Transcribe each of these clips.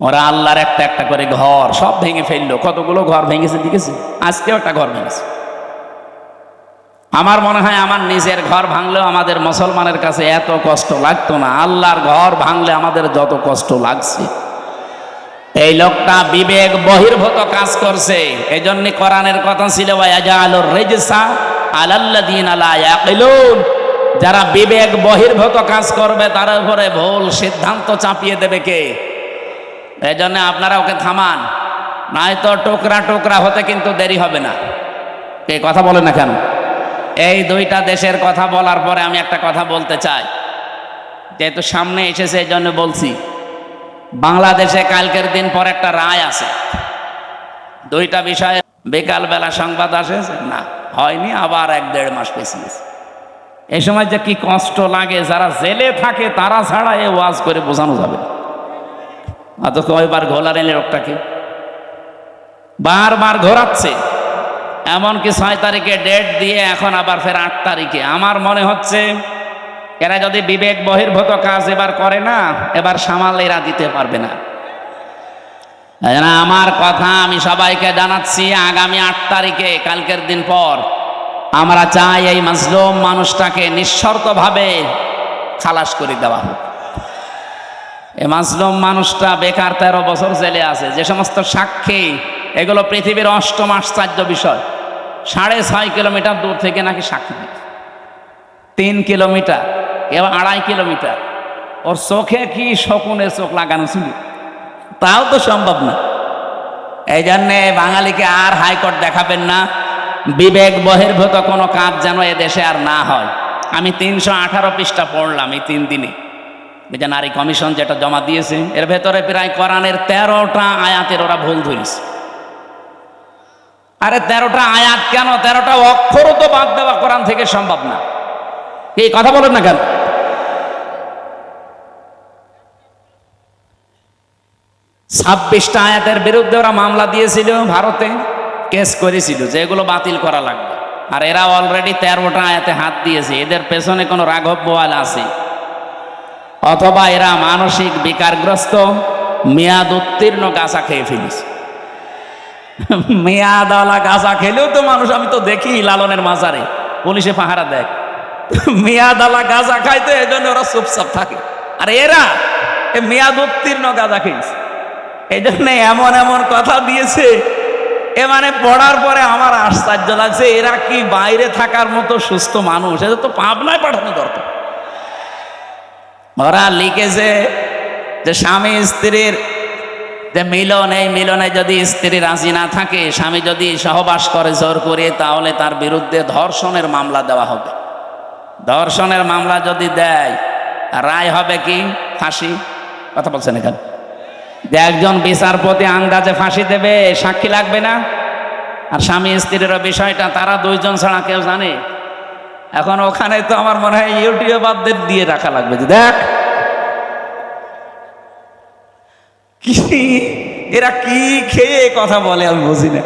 ওরা আল্লাহর একটা একটা করে ঘর সব ভেঙে ফেললো। কতগুলো ঘর ভেঙেছে দেখেছে? আজকেও একটা ঘর ভেঙেছে। আমার মনে হয় আমার নিজের ঘর ভাঙলেও আমাদের মুসলমানের কাছে এত কষ্ট লাগতো না, আল্লাহর ঘর ভাঙলে আমাদের যত কষ্ট লাগছে। এই লোকটা বিবেক বহির্ভূত কাজ করছে। এই জন্য কোরআনের কথা ছিল ওয়ায়াজালুর রিজসা আলাল্লাযিনা লা ইয়াকিলুন, যারা বিবেক বহির্ভূত কাজ করবে তার উপরে ভুল সিদ্ধান্ত চাপিয়ে দেবে কে? এই জন্য আপনারা ওকে থামান, নয়তো টুকরা টুকরা হতে কিন্তু দেরি হবে না। এই কথা বলে না কেন? এই দুইটা দেশের কথা বলার পরে আমি একটা কথা বলতে চাই, যেহেতু সামনে এসেছে এই জন্য বলছি। বাংলাদেশে কালকের দিন পর একটা রায় আছে, দুইটা বিষয়ে বিকালবেলা সংবাদ আসে না হয়নি, আবার 1-1.5 মাস পেছিয়েছে। এই সময় যে কি কষ্ট লাগে, যারা জেলে থাকে তারা ছাড়া এ ওয়াজ করে বোঝানো যাবে না। অথচ কয়বার ঘোলার এলে লোকটাকে বারবার ঘোরাচ্ছে, এমনকি 6 তারিখে ডেট দিয়ে এখন আবার ফের 8 তারিখে। আমার মনে হচ্ছে এরা যদি বিবেক বহির্ভূত কাজ এবার করে না, এবার সামাল এরা দিতে পারবে না। আমার কথা আমি সবাইকে জানাচ্ছি, আগামী 8 তারিখে কালকের দিন পর আমরা চাই এই মাজলুম মানুষটাকে নিঃশর্তভাবে খালাস করে দেওয়া হোক। এই মাজলুম মানুষটা বেকার 13 বছর জেলে আছে। যে সমস্ত সাক্ষী, এগুলো পৃথিবীর অষ্টম আশ্চর্য বিষয়। 6.5 কিলোমিটার দূর থেকে নাকি সাক্ষী দিচ্ছে, 3 কিলোমিটার, এবার 2.5 কিলোমিটার। ওর চোখে কি শকুনের চোখ লাগানো ছিল? তাও তো সম্ভব না। এই জন্যে বাঙালিকে আর হাইকোর্ট দেখাবেন না, বিবেক বহির্ভূত কোনো কাজ যেন এ দেশে আর না হয়। আমি 318 পৃষ্ঠা পড়লাম এই 3 দিনে। এই যে নারী কমিশন যেটা জমা দিয়েছে, এর ভেতরে প্রায় কোরআনের 13টা আয়াতের ওরা ভুল ধরেছে। আরে 13টা আয়াত কেন, 13টা অক্ষরও তো বাদ দেওয়া কোরআন থেকে সম্ভব না। এই কথা বলেন না কেন? ছাব্বিশটা আয়াতের বিরুদ্ধে ওরা মামলা দিয়েছিল, ভারতে কেস করেছিল যে এগুলো বাতিল করা লাগবে। আর এরা অলরেডি 13টা আয়াতে হাত দিয়েছে। এদের পেছনে কোনো রাঘব বোয়াল আছে, অথবা এরা মানসিক বিকারগ্রস্ত, মেয়াদ উত্তীর্ণ গাঁজা খেয়ে ফেলেছে। মেয়াদওয়ালা গাঁজা খেলেও তো মানুষ, আমি তো দেখি লালনের মাজারে পুলিশে পাহারা দেয়, মেয়াদওয়ালা গাঁজা খাইতে, এই জন্য ওরা চুপচাপ থাকে। আর এরা মেয়াদ উত্তীর্ণ গাঁজা খেয়েছে, এই জন্য এমন এমন কথা দিয়েছে। এ মানে পড়ার পরে আমার আশ্চর্য লাগছে, এরা কি বাইরে থাকার মতো সুস্থ মানুষ? এদের তো পাবনায় পাঠানো দরকার। ওরা লিখেছে যে স্বামী স্ত্রীর যে মিলন, এই মিলনে যদি স্ত্রী রাজি না থাকে, স্বামী যদি সহবাস করে জোর করে, তাহলে তার বিরুদ্ধে ধর্ষণের মামলা দেওয়া হবে। ধর্ষণের মামলা যদি দেয়, রায় হবে কি? ফাঁসি। কথা বলছেন এখানে যে একজন বিচারপতি আন্দাজে ফাঁসি দেবে, সাক্ষী লাগবে না। আর স্বামী স্ত্রীর বিষয়টা তারা 2 জন ছাড়া কেউ জানে? এখন ওখানে তো আমার মনে হয় ইউটিউবারদের দিয়ে রাখা লাগবে যে দেখ কি এরা কি খেয়ে কথা বলে, আমি বুঝি না।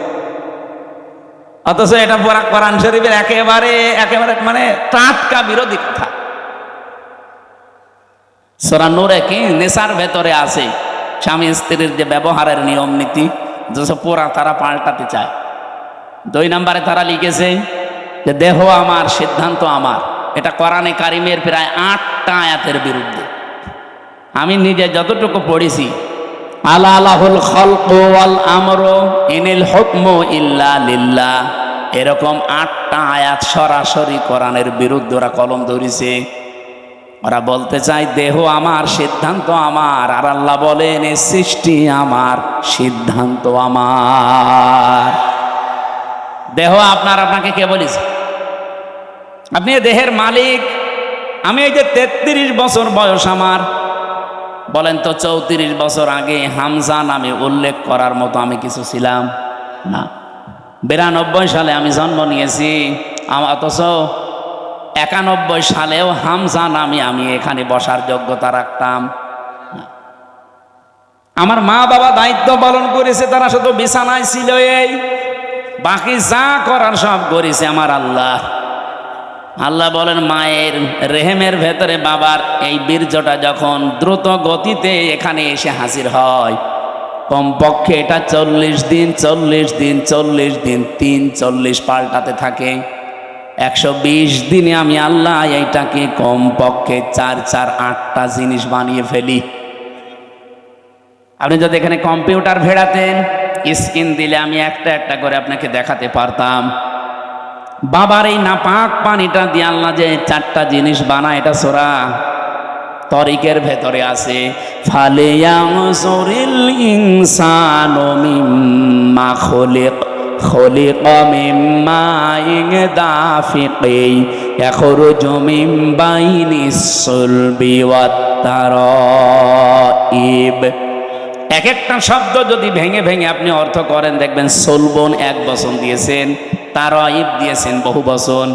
অথচ এটা কোরআন শরীফের একেবারে মানে টাটকা বিরোধী কথা। সূরা নূরে কি নেশার ভেতরে আছে স্বামী স্ত্রীর যে ব্যবহারের নিয়ম নীতি, যেসব পুরা তারা পাল্টাতে চায়। 2 নম্বরে তারা লিখেছে যে দেহ আমার, সিদ্ধান্ত আমার। এটা কোরআনে কারিমের প্রায় 8টা আয়াতের বিরুদ্ধে। আমি নিজে যতটুকু পড়েছি, আলা লাহুল খালকু ওয়াল আমরু ইনিল হুকমু ইল্লা লিল্লাহ, এরকম 8টা আয়াত সরাসরি কোরআনের বিরুদ্ধে ওরা কলম ধরেছে। ওরা বলতে চায় দেহ আমার, সিদ্ধান্ত আমার। আর আল্লাহ বলেন এই সৃষ্টি আমার, সিদ্ধান্ত আমার। দেহ আপনার, আপনাকে কে বলেছে? আপনি দেহের মালিক। আমি এই যে 33 বছর বয়স আমার, বলেন তো 34 বছর আগে হামজা নামে উল্লেখ করার মতো আমি কিছু ছিলাম না। 92 সালে আমি জন্ম নিয়েছি, অথচ 91 সালেও হামজা নামে আমি এখানে বসার যোগ্যতা রাখতাম। আমার মা বাবা দায়িত্ব পালন করেছে, তারা শুধু বিছানায় ছিল, এই বাকি যা করার সব করেছে আমার আল্লাহ। আল্লাহ বলেন মায়ের রেহেমের ভেতরে বাবার এই বীর্যটা যখন দ্রুত গতিতে এখানে এসে হাজির হয়, কমপক্ষে এটা 40 দিন 40 দিন 40 দিন 40 পাল্টাতে থাকে। 120 দিনে আমি আল্লাহ এইটাকে কমপক্ষে 8টা জিনিস বানিয়ে ফেলি। আপনি যদি এখানে কম্পিউটার ভেড়াতেন, স্ক্রিন দিলে আমি একটা একটা করে আপনাকে দেখাতে পারতাম। বাবার এই নাপাক পানিটা দিয়ে আল্লাহ যে 4টা জিনিস বানায়, এটা সূরা তরিকের ভেতরে আছে। ফালিয়ানজুরিল ইনসানু মিম্মা খুলিকা মিম্মা দাফিকিন ইয়াখরুজু মিন বাইনিস সুলবি ওয়াত তারাইব। এক একটা শব্দ যদি ভেঙে ভেঙে আপনি অর্থ করেন, দেখবেন সলবন 1 বচন দিয়েছেন, তারাইব দিয়েছেন বহু বচন।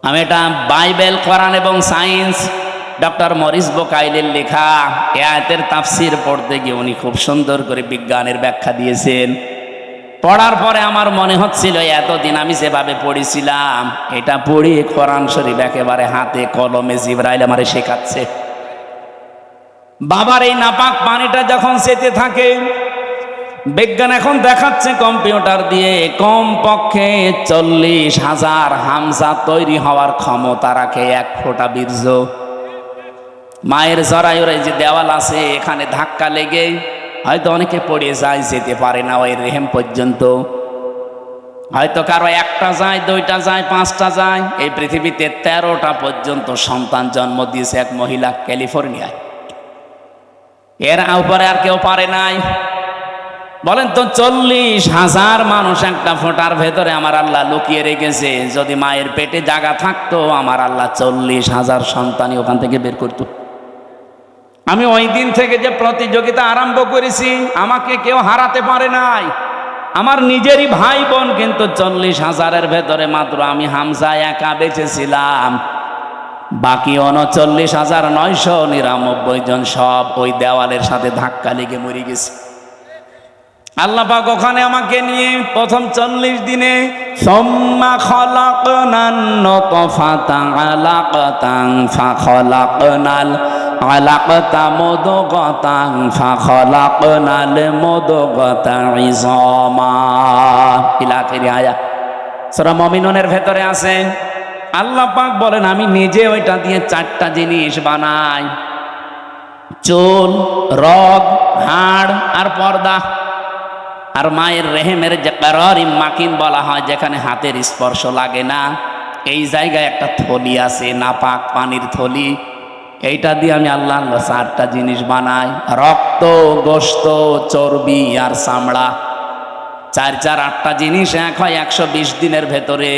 আমি এটা বাইবেল, কোরআন এবং সায়েন্স, ডক্টর মরিস বোকাইলের লেখা এ আয়াতের তাফসির পড়তে গিয়ে উনি খুব সুন্দর করে বিজ্ঞানের ব্যাখ্যা দিয়েছেন। পড়ার পরে আমার মনে হচ্ছিল এতদিন আমি যেভাবে পড়েছিলাম, এটা পড়ি কোরআন শরীফ একেবারে হাতে কলমে জিবরাইল আমারে শেখাচ্ছে। বাবার এই নাপাক পানিটা যখন যেতে থাকে, বিজ্ঞান এখন দেখাচ্ছে কম্পিউটার দিয়ে কমপক্ষে 40,000 হামজা তৈরি হওয়ার ক্ষমতা রাখে 1 ফোঁটা বীর্য। মায়ের জরায়ুর এই যে দেওয়াল আছে, এখানে ধাক্কা লেগে হয়তো অনেকে পড়ে যায়, যেতে পারে না ওই রেহেম পর্যন্ত। হয়তো কারো 1টা যায়, 2টা যায়, 5টা যায়। এই পৃথিবীতে 13টা পর্যন্ত সন্তান জন্ম দিয়েছে এক মহিলা ক্যালিফোর্নিয়ায়। এর উপরে আর কেউ পারে নাই। বলেন তো 40,000 মানুষ একটা ফোঁটার ভেতরে আমার আল্লাহ লুকিয়ে রেখেছে। যদি মায়ের পেটে জায়গা থাকতো, আমার আল্লাহ 40,000 সন্তানই ওখান থেকে বের করত। আমি ওই দিন থেকে যে প্রতিযোগিতা আরম্ভ করেছি, আমাকে কেউ হারাতে পারে নাই। আমার নিজেরই ভাই বোন কিন্তু 40,000-এর ভেতরে মাত্র আমি হামজা একা বেঁচেছিলাম। বাকি 39,999 জন সব ওই দেওয়ালের সাথে ধাক্কা লেগে মরে গেছে। আল্লাহ পাক ওখানে আমাকে নিয়ে প্রথম 40 দিনে সুম্মা খালাকনান নুতফাতান আলাকাতান ফাখালাকনাল আলাকাতা মুদগাতান ফাখালাকনাল মুদগাতা ইযামা ইলা আখির আয়াত। সূরা মুমিনুনের ভেতরে আছে। আল্লাহ পাক বলেন আমি নিজে ওইটা দিয়ে 4টা জিনিস বানাই, চুল, রগ, হাড় আর পর্দা। আর মায়ের রেহেমের যে কারারিম মাকিন বলা হয়, যেখানে হাতের স্পর্শ লাগে না, এই জায়গায় একটা থলি আছে, নাপাক পানির থলি। এইটা দিয়ে আমি আল্লাহ 4টা জিনিস বানাই, রক্ত, গোশত, চর্বি আর চামড়া। 8টা জিনিস এক হয় 120 দিনের ভেতরে।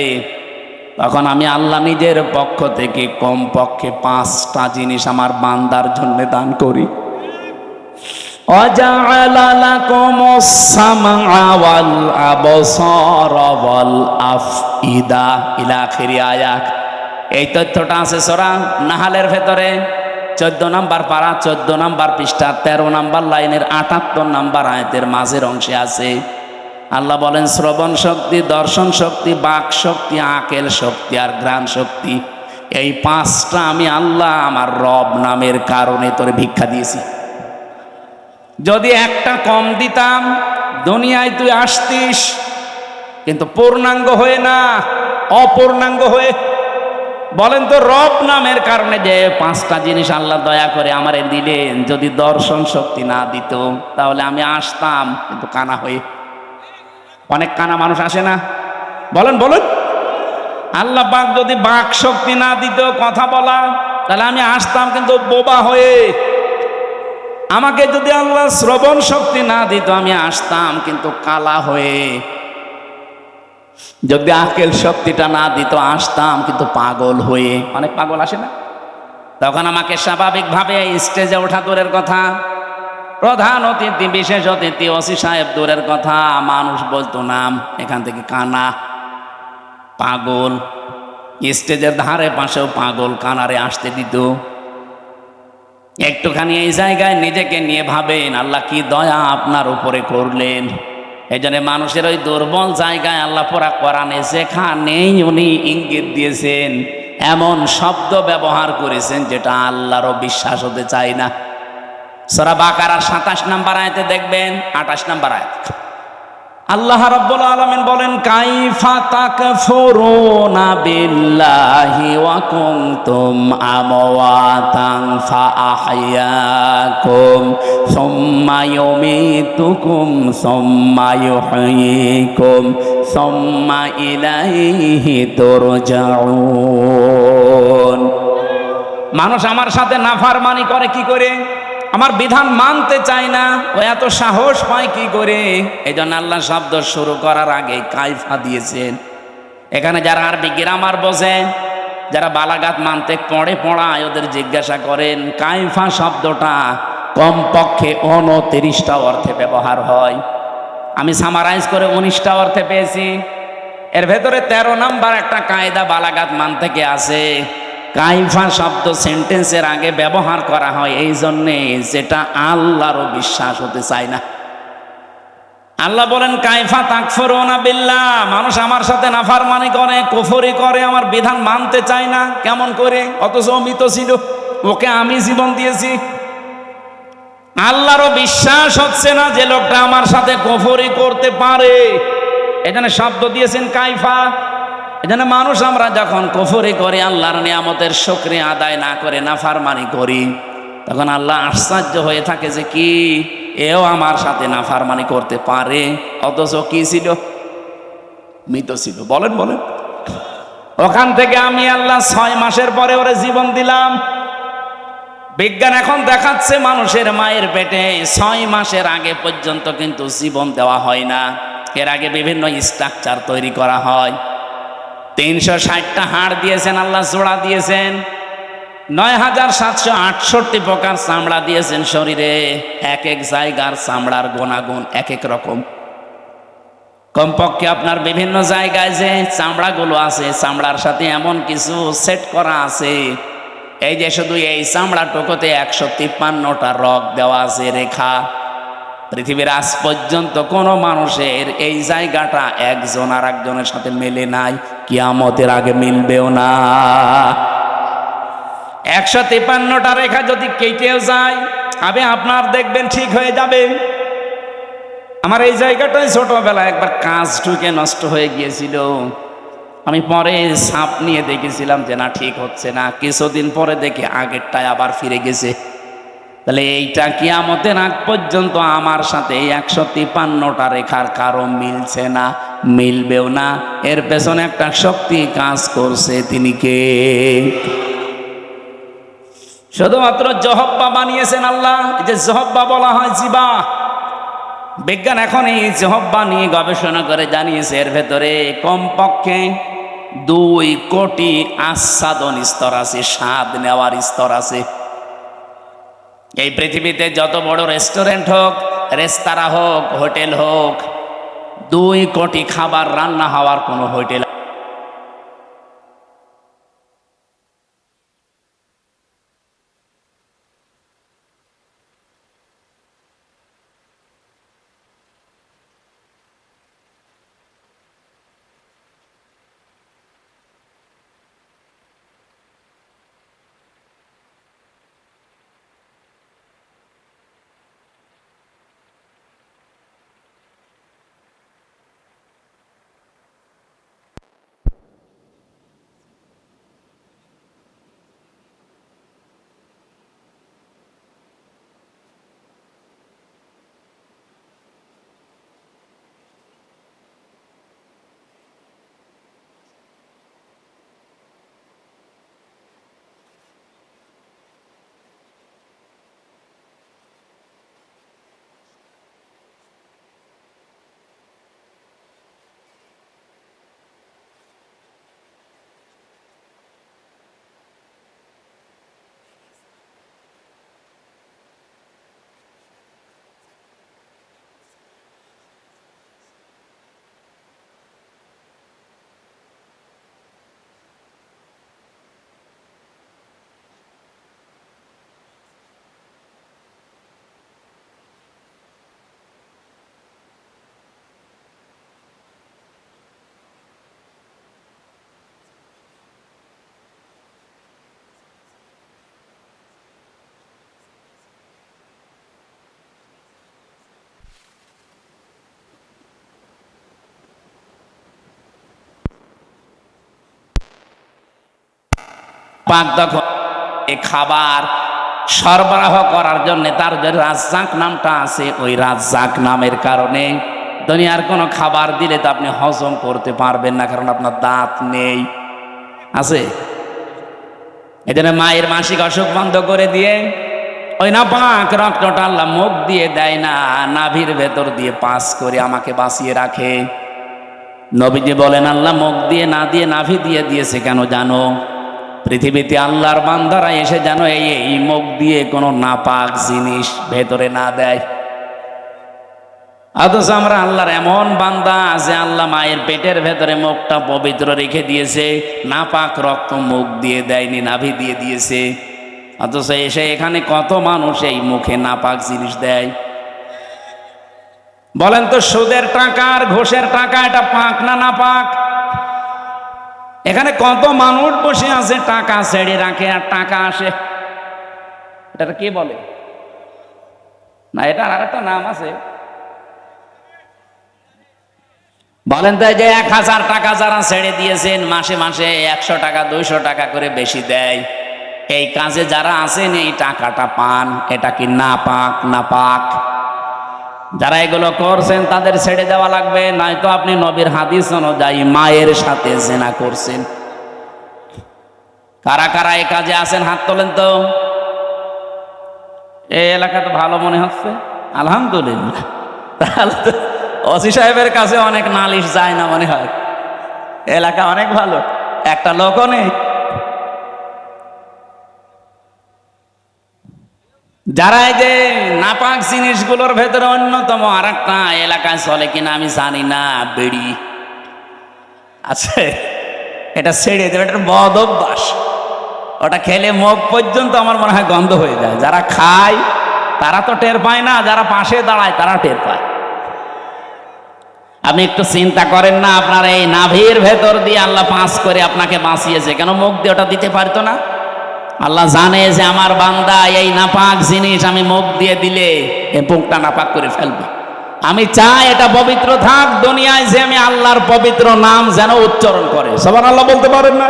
তখন আমি আল্লাহ নিজের পক্ষ থেকে কমপক্ষে 5টা জিনিস আমার বান্দার জন্য দান করি। وَجَعَلَ لَكُمُ السَّمْعَ وَالْأَبْصَارَ وَالْأَفْئِدَةَ ইলা আখির আয়াত। এই তথ্যটা আছে সূরা নাহালের ভেতরে 14 নম্বর পারা, 14 নম্বর পৃষ্ঠা, 13 নম্বর লাইনের 78 নম্বর আয়াতের মাঝের অংশে আছে। আল্লাহ বলেন শ্রবণ শক্তি, দর্শন শক্তি, বাক শক্তি, আকেল শক্তি আর ঘ্রাণ শক্তি, এই 5টা আমি আল্লাহ আমার রব নামের কারণে তোরে ভিক্ষা দিয়েছি। যদি একটা কম দিতাম, দুনিয়ায় তুই আসতিস কিন্তু পূর্ণাঙ্গ হয়ে না, অপূর্ণাঙ্গ হয়ে। বলেন তো রব নামের কারণে যে 5টা জিনিস আল্লাহ দয়া করে আমারে দিলেন, যদি দর্শন শক্তি না দিত তাহলে আমি আসতাম কিন্তু কানা হয়ে। অনেক কানা মানুষ আসে না, বলেন বলেন। আল্লাহ পাক যদি বাক শক্তি না দিত, কথা বলা, তাহলে আমি আসতাম কিন্তু বোবা হয়ে। আমাকে যদি আল্লাহ শ্রবণ শক্তি না দিত, আমি আসতাম কিন্তু কালা হয়ে। যদি আকেল শক্তিটা না দিত, আসতাম কিন্তু পাগল হয়ে। অনেক পাগল আসে না, তখন আমাকে স্বাভাবিকভাবে স্টেজে ওঠা দূরের কথা, প্রধান অতিথি, বিশেষ অতিথি, ওসি সাহেব দূরের কথা, মানুষ বলতো নাম, এখান থেকে কানা, পাগল। স্টেজের ধারে পাশেও পাগল কানারে আসতে দিত। একটুখানি এই জায়গায় নিজেকে নিয়ে ভাবেন আল্লাহ কি দয়া আপনার উপরে করলেন। এই জন্য মানুষের ওই দুর্বল জায়গায় আল্লাহ পুরা কোরআনে যেখানেই উনি ইঙ্গিত দিয়েছেন, এমন শব্দ ব্যবহার করেছেন যেটা আল্লাহরও বিশ্বাস হতে চায় না। সূরা বাকারার 27 নম্বর আয়াতে দেখবেন, 28 নম্বর আয়াত আল্লাহ রাব্বুল আলামিন বলেন, কাইফা তাকফুরুনা বিল্লাহি ওয়া কুনতুম আমওয়াতান ফাআহইয়াকুম সুম্মা ইউমীতুকুম সুম্মা ইউহয়ীকুম সুম্মা ইলাইহি তুরজাউন। মানুষ আমার সাথে নাফরমানি করে কি করে? আমার বিধান মানতে চায় না, ও এত সাহস পায় কি করে? এই জন্য আল্লাহ শব্দ শুরু করার আগে কাইফা দিয়েছেন। এখানে যারা আরবি গ্রামার বোঝে, যারা বালাগাত মানতে পড়ায়, ওদের জিজ্ঞাসা করেন কাইফা শব্দটা কমপক্ষে 29টা অর্থে ব্যবহার হয়। আমি সামারাইজ করে 19টা অর্থে পেয়েছি। এর ভেতরে 13 নাম্বার একটা কায়দা বালাগাত মান থেকে আছে। কাইফা শব্দ সেন্টেন্সের আগে ব্যবহার করা হয় এই জন্যে যেটা আল্লাহরও বিশ্বাস হতে চায় না। আল্লাহ বলেন কাইফা তাকফুরুনা বিল্লাহ, মানুষ আমার সাথে নাফরমানি করে, কুফরি করে, আমার বিধান মানতে চায় না। কেমন করে? অথচ মৃত ছিল, ওকে আমি জীবন দিয়েছি। আল্লাহরও বিশ্বাস হচ্ছে না যে লোকটা আমার সাথে কুফরি করতে পারে। এখানে শব্দ দিয়েছেন কাইফা। এজন্য মানুষ আমরা যখন কুফরি করি, আল্লাহর নিয়ামতের শুকরিয়া আদায় না করে নাফরমানি করি, তখন আল্লাহ আশ্চর্য হয়ে থাকে যে কি এও আমার সাথে নাফরমানি করতে পারে, অথচ কি ছিল? মৃত ছিল। বলেন বলেন। ওখান থেকে আমি আল্লাহ 6 মাসের পরে ওরে জীবন দিলাম। বিজ্ঞান এখন দেখাচ্ছে মানুষের মায়ের পেটে 6 মাসের আগে পর্যন্ত কিন্তু জীবন দেওয়া হয় না। এর আগে বিভিন্ন স্ট্রাকচার তৈরি করা হয়। 360টা হাড় দিয়েছেন আল্লাহ, জোড়া দিয়েছেন। 9768 প্রকার চামড়া দিয়েছেন শরীরে। এক এক জায়গার চামড়ার গুণাগুণ এক এক রকম। কমপক্ষে আপনার বিভিন্ন জায়গায় যে চামড়াগুলো আছে, চামড়ার সাথে এমন কিছু সেট করা আছে, এই যে শুধু এই চামড়াটুকুতে 153টা রগ দেওয়া আছে, রেখা। পৃথিবীর আজ পর্যন্ত কোনো মানুষের এই জায়গাটা একজন আর একজনের সাথে মেলে নাই, কিয়ামতের আগে মিলবেও না। 153টা রেখা যদি কেটেও যায়, আপনার দেখবেন ঠিক হয়ে যাবে। আমার এই জায়গাটাই ছোটবেলায় একবার কাজ ঢুকে নষ্ট হয়ে গিয়েছিল। আমি পরে সাপ নিয়ে দেখেছিলাম যে না, ঠিক হচ্ছে না। কিছুদিন পরে দেখি আগেরটায় আবার ফিরে গেছে। তাহলে এইটা কিয়ামতের আগ পর্যন্ত আমার সাথে 153টা রেখার কারো মিলছে না, মিলবেও না। এর পেছনে একটা শক্তি কাজ করছে, তিনি কে? শুধুমাত্র জহব্বা বানিয়েছেন আল্লাহ। এই যে জহব্বা বলা হয় জিবা, বিজ্ঞান এখন এই জহব্বা নিয়ে গবেষণা করে জানিয়েছে এর ভেতরে কমপক্ষে 2 কোটি আস্বাদন স্তর আছে, স্বাদ নেওয়ার স্তর আছে। এই পৃথিবীতে যত বড় রেস্টুরেন্ট হোক, রেস্তোরাঁ হোক, হোটেল হোক, 2 কোটি খাবার রান্না হওয়ার কোনো হোটেল পাক তখন এই খাবার সরবরাহ করার জন্য তার যে রাজ্জাক নামটা আছে, ওই রাজ্জাক নামের কারণে দুনিয়ার কোনো খাবার দিলে তো আপনি হজম করতে পারবেন না, কারণ আপনার দাঁত নেই। আছে এই জন্য মায়ের মাসিক অসুখ বন্ধ করে দিয়ে ওই না পাক রক্তটা আল্লাহ মুখ দিয়ে দেয় না, নাভির ভেতর দিয়ে পাস করে আমাকে বাঁচিয়ে রাখে। নবীজি বলেন আল্লাহ মুখ দিয়ে না দিয়ে নাভি দিয়ে দিয়েছে কেন জানো? পৃথিবীতে আল্লাহর বান্দারা এসে যেন এই মুখ দিয়ে কোনো নাপাক জিনিস ভেতরে না দেয়। অথচ আমরা আল্লাহর এমন বান্দা আছে, আল্লাহ মায়ের পেটের ভেতরে মুখটা পবিত্র রেখে দিয়েছে, নাপাক রক্ত মুখ দিয়ে দেয়নি, নাভি দিয়ে দিয়েছে। অথচ এসে এখানে কত মানুষ এই মুখে নাপাক জিনিস দেয়। বলেন তো সুদের টাকা আর ঘুষের টাকা এটা পাক না নাপাক? এখানে কত মানুষ বসে আছে টাকা ছেড়ে রাখে আর টাকা আসে, এটা কি বলে না? এটা আর একটা নাম আছে। বলেন তো যে 1000 টাকা যারা ছেড়ে দিয়েছেন মাসে মাসে 100 টাকা 200 টাকা করে বেশি দেয়, এই কাজে যারা আছেন এই টাকাটা পান, এটা কি নাপাক নাপাক? যারা এগুলো করছেন তাদের ছেড়ে দেওয়া লাগবে, নয়তো আপনি নবীর হাদিস অনুযায়ী মায়ের সাথে জিনা করছেন। কারা কারা এই কাজে আছেন হাত তোলেন তো। এই এলাকা তো ভালো মনে হচ্ছে, আলহামদুলিল্লাহ। তাহলে তো ওসি সাহেবের কাছে অনেক নালিশ যায় না মনে হয়, এলাকা অনেক ভালো, একটা লোকও নেই। যারা এই যে নাপাক জিনিসগুলোর ভেতরে অন্যতম আর একটা এলাকায় চলে কিনা আমি জানি না, বিড়ি আছে, এটা ছেড়ে দেবে, এটা বদ অভ্যাস। ওটা খেলে মুখ পর্যন্ত আমার মনে হয় গন্ধ হয়ে যায়। যারা খায় তারা তো টের পায় না, যারা পাশে দাঁড়ায় তারা টের পায়। আপনি একটু চিন্তা করেন না, আপনার এই নাভির ভেতর দিয়ে আল্লাহ পাস করে আপনাকে বাঁচিয়েছে, কেন মুখ দিয়ে ওটা দিতে পারতো না? আল্লাহ জানে যে আমার বান্দা এই নাপাক জিনিস আমি মুখ দিয়ে দিলে এ মুখটা নাপাক করে ফেলবে। আমি চাই এটা পবিত্র থাক, দুনিয়ায় যে আমি আল্লাহর পবিত্র নাম যেন উচ্চারণ করে। সুবহানাল্লাহ বলতে পারেন না?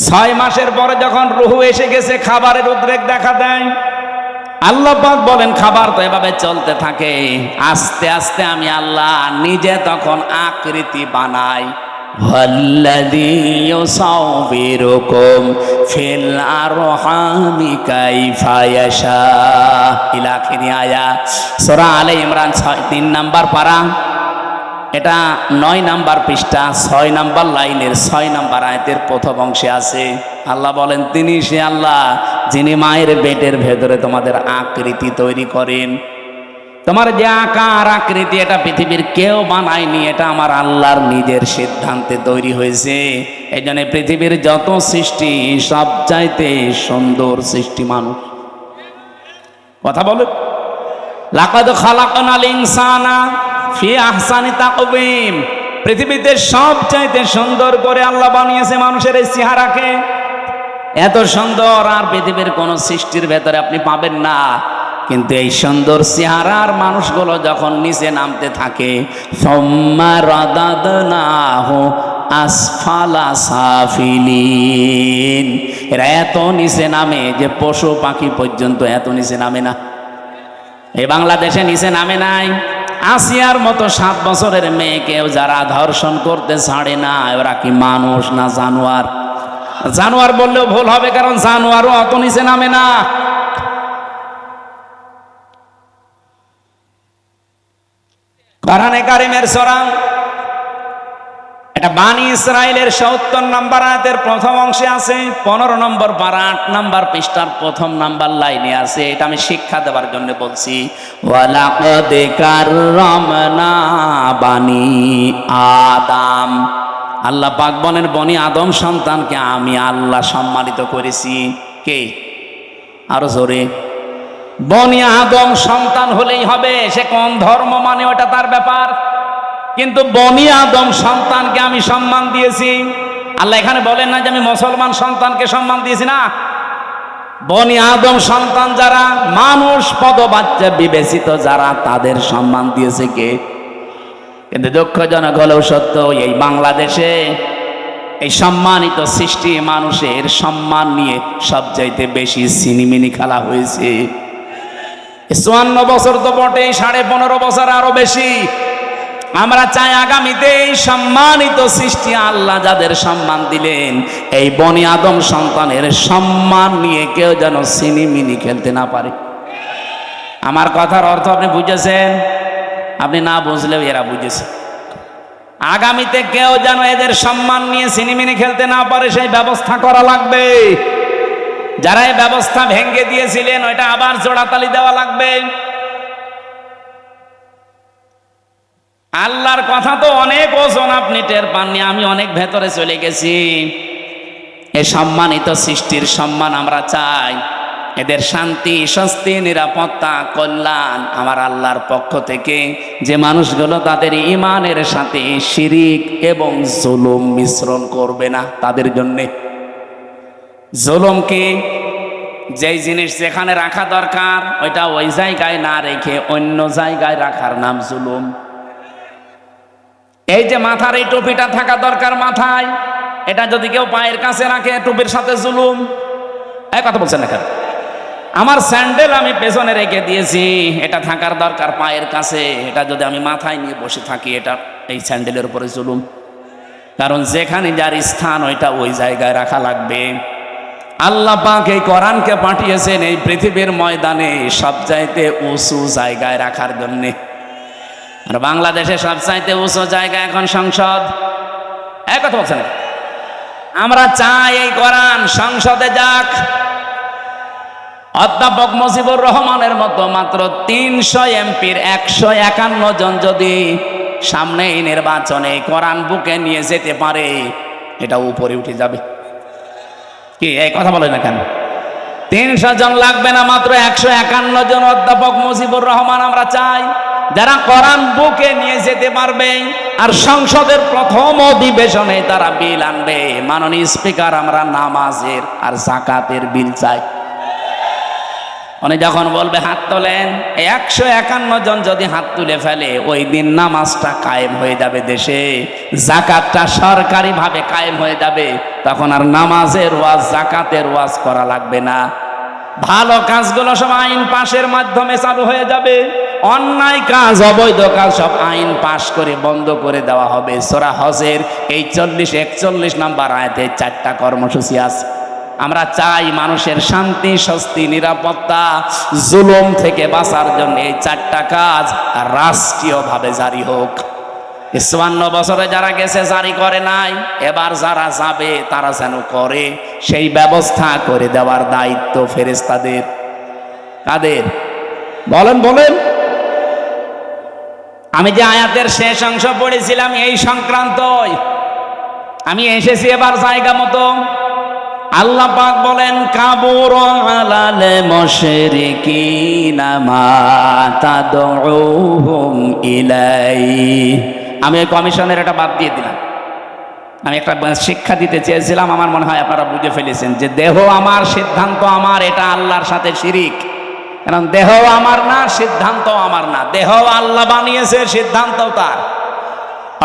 6 মাসের পরে যখন রুহু এসে গেছে, খাবারের উদ্রেক দেখা দেয়। আল্লাহ পাক বলেন খাবার তো এভাবে চলতে থাকে, আস্তে আস্তে আমি আল্লাহ নিজে তখন আকৃতি বানাই। ওয়াল্লাযী ইউসাউবিরুকুম ফিল আরহামি কাইফা ইয়াশা ইলা আখিরি আয়াত। সূরা আলে ইমরান 3 নাম্বার পারা, এটা 9 নাম্বার পৃষ্ঠা 6 নাম্বার লাইনের 6 নাম্বার আয়াতের প্রথম অংশে আছে। আল্লাহ বলেন তিনি সে আল্লাহ যিনি মায়ের পেটের ভেতরে তোমাদের আকৃতি তৈরি করেন। তোমার যে আকার আকৃতি এটা পৃথিবীর কেউ বানায়নি, এটা আমার আল্লাহর নিজের সিদ্ধান্তে তৈরি হয়েছে। এই জন্য পৃথিবীর যত সৃষ্টি সবচাইতে সুন্দর সৃষ্টি মানুষ। কথা বলে লাকাদ খালাকনাল ইনসানা ফি আহসানি তাকওয়িম। পৃথিবীতে সবচাইতে সুন্দর করে আল্লাহ বানিয়েছে মানুষের এই চেহারাকে, এত সুন্দর আর পৃথিবীর কোন সৃষ্টির ভেতরে আপনি পাবেন না। কিন্তু এই সুন্দর চেহারার মানুষগুলো যখন নিচে নামতে থাকে, সুম্মা রাদাদনাহু আসফালা সাফিলিন, এরা এত নিচে নামে যে পশু পাখি পর্যন্ত এত নিচে নামে না। এই বাংলাদেশে নিচে নামে নাই। আসিয়ার মতো 7 বছরের মেয়েকেও যারা ধর্ষণ করতে ছাড়ে না, ওরা কি মানুষ না জানোয়ার? জানোয়ার বললেও ভুল হবে, কারণ জানোয়ারও অত নিচে নামে না। কোরআনে কারিমের সূরা এটা বানি ইসরাইলের ৭০ নম্বর আয়াতের প্রথম অংশে আছে, 15 নম্বর পারা 8 নম্বর পৃষ্ঠার প্রথম নাম্বার লাইনে আছে। এটা আমি শিক্ষা দেওয়ার জন্য বলছি। ওয়ালাকাদ কাররামনা বানি আদম, আল্লাহ পাক বলেন বনি আদম সন্তানকে আমি আল্লাহ সম্মানিত করেছি। কে? আরো জোরে। বনি আদম সন্তান হলেই হবে, সে কোন ধর্ম মানে ওটা তার ব্যাপার, কিন্তু বনি আদম সন্তানকে আমি সম্মান দিয়েছি। আল্লাহ এখানে বলেন না যে আমি মুসলমান সন্তানকে সম্মান দিয়েছি, না। বনি আদম সন্তান যারা মানুষ পদবাচ্চা বিবেচিত যারা, তাদের সম্মান দিয়েছে কে? কিন্তু দুঃখজনক হলেও সত্য, এই বাংলাদেশে এই সম্মানিত সৃষ্টি মানুষের সম্মান নিয়ে সবচাইতে বেশি সিনিমিনি খেলা হয়েছে। 54 বছর তো বটেই, 15.5 বছর আরো বেশি। আমরা চাই আগামীতে এই সম্মানিত সৃষ্টি আল্লাহ যাদের সম্মান দিলেন, এই বনি আদম সন্তানের সম্মান নিয়ে কেউ যেন সিনিমিনি খেলতে না পারে। আমার কথার অর্থ আপনি বুঝেছেন? আপনি না বুঝলেও এরা বুঝেছে। আগামীতে কেউ যেন এদের সম্মান নিয়ে সিনিমিনি খেলতে না পারে, সেই ব্যবস্থা করা লাগবে। যারা এই ব্যবস্থা ভেঙে দিয়েছিলেন ওইটা আবার জোড়াতালি দেওয়া লাগবে। আল্লাহর কথা তো অনেক ওজন, আপনি টের পাননি, আমি অনেক ভেতরে চলে গেছি। এই সম্মানিত সৃষ্টির সম্মান আমরা চাই, এদের শান্তি, স্বস্তি, নিরাপত্তা, কল্যাণ আমার আল্লাহর পক্ষ থেকে। যে মানুষগুলো তাদের ঈমানের সাথে শিরিক এবং জুলুম মিশ্রণ করবে না, তাদের জন্যে। জুলুমকে, যেই জিনিস যেখানে রাখা দরকার ওইটা ওই জায়গায় না রেখে অন্য জায়গায় রাখার নাম জুলুম। এই যে মাথার এই টুপিটা থাকা দরকার মাথায়, এটা যদি কেউ পায়ের কাছে রাখে টুপির সাথে জুলুম। এই কথা বলছেন না কেন? আমার স্যান্ডেল আমি পেছনে রেখে দিয়েছি, এটা থাকার দরকার পায়ের কাছে, এটা যদি আমি মাথায় নিয়ে বসে থাকি, এটা এই স্যান্ডেলের উপরে জুলুম। কারণ যেখানে যার স্থান ওইটা ওই জায়গায় রাখা লাগবে। আল্লাহ পাক এই কোরআনকে পাঠিয়েছেন এই পৃথিবীর ময়দানে সবচাইতে উঁচু জায়গায় রাখার জন্যে। আর বাংলাদেশে সবচাইতে উঁচু জায়গা এখন সংসদ। এক কথা বলছেন, আমরা চাই এই কোরআন সংসদে যাক। অধ্যাপক মুজিবুর রহমানের মতো মাত্র 300 এমপির 151 জন যদি সামনে এই নির্বাচনে কোরআন বুকে নিয়ে যেতে পারে, এটা উপরে উঠে যাবে। কি এই কথা বলে না কেন? 300 জন লাগবে না, মাত্র 151 জন অধ্যাপক মুজিবুর রহমান আমরা চাই, যারা কোরআন বুকে নিয়ে যেতে পারবে। আর সংসদের প্রথম অধিবেশনে তারা বিল আনবে। মাননীয় স্পিকার, আমরা নামাজের আর যাকাতের বিল চাই। উনি যখন বলবে হাত তোলেন, 151 জন যদি হাত তুলে ফেলে, ওই দিন নামাজটা কায়েম হয়ে যাবে দেশে, যাকাতটা সরকারিভাবে কায়েম হয়ে যাবে। তখন আর নামাজের ওয়াজ, যাকাতের ওয়াজ করা লাগবে না। ভালো কাজগুলো সব আইন পাশের মাধ্যমে চালু হয়ে যাবে। অন্যায় কাজ, অবৈধ কাজ সব আইন পাশ করে বন্ধ করে দেওয়া হবে। সূরা হজের এই 40-41 নম্বর আয়াতে 4টা কর্মসূচি আছে। আমরা চাই মানুষের শান্তি, স্বস্তি, নিরাপত্তা, জুলুম থেকে বাঁচার জন্য এই 4টা কাজ রাষ্ট্রীয়ভাবে জারি হোক। 54 বছরে যারা গেছে জারি করে নাই, এবার যারা যাবে তারা যেন করে, সেই ব্যবস্থা করে দেওয়ার দায়িত্ব ফেরেশতাদের। কাদের? বলেন বলেন। আমি যে আয়াতের শেষ অংশ পড়েছিলাম এই সংক্রান্তই আমি এসেছি এবার জায়গা মতো। আল্লাহ পাক বলেন, কাবুর আলাল মুশরিকিনা মা তাদউহুম ইলাই। আমি এই কমিশনের এটা বাদ দিয়ে দিলাম। আমি একটা শিক্ষা দিতে চেয়েছিলাম, আমার মনে হয় আপনারা বুঝে ফেলেছেন যে দেহ আমার, সিদ্ধান্ত আমার, এটা আল্লাহর সাথে শিরিক। কারণ দেহ আমার না, সিদ্ধান্ত আমার না। দেহ আল্লাহ বানিয়েছে, সিদ্ধান্ত তার।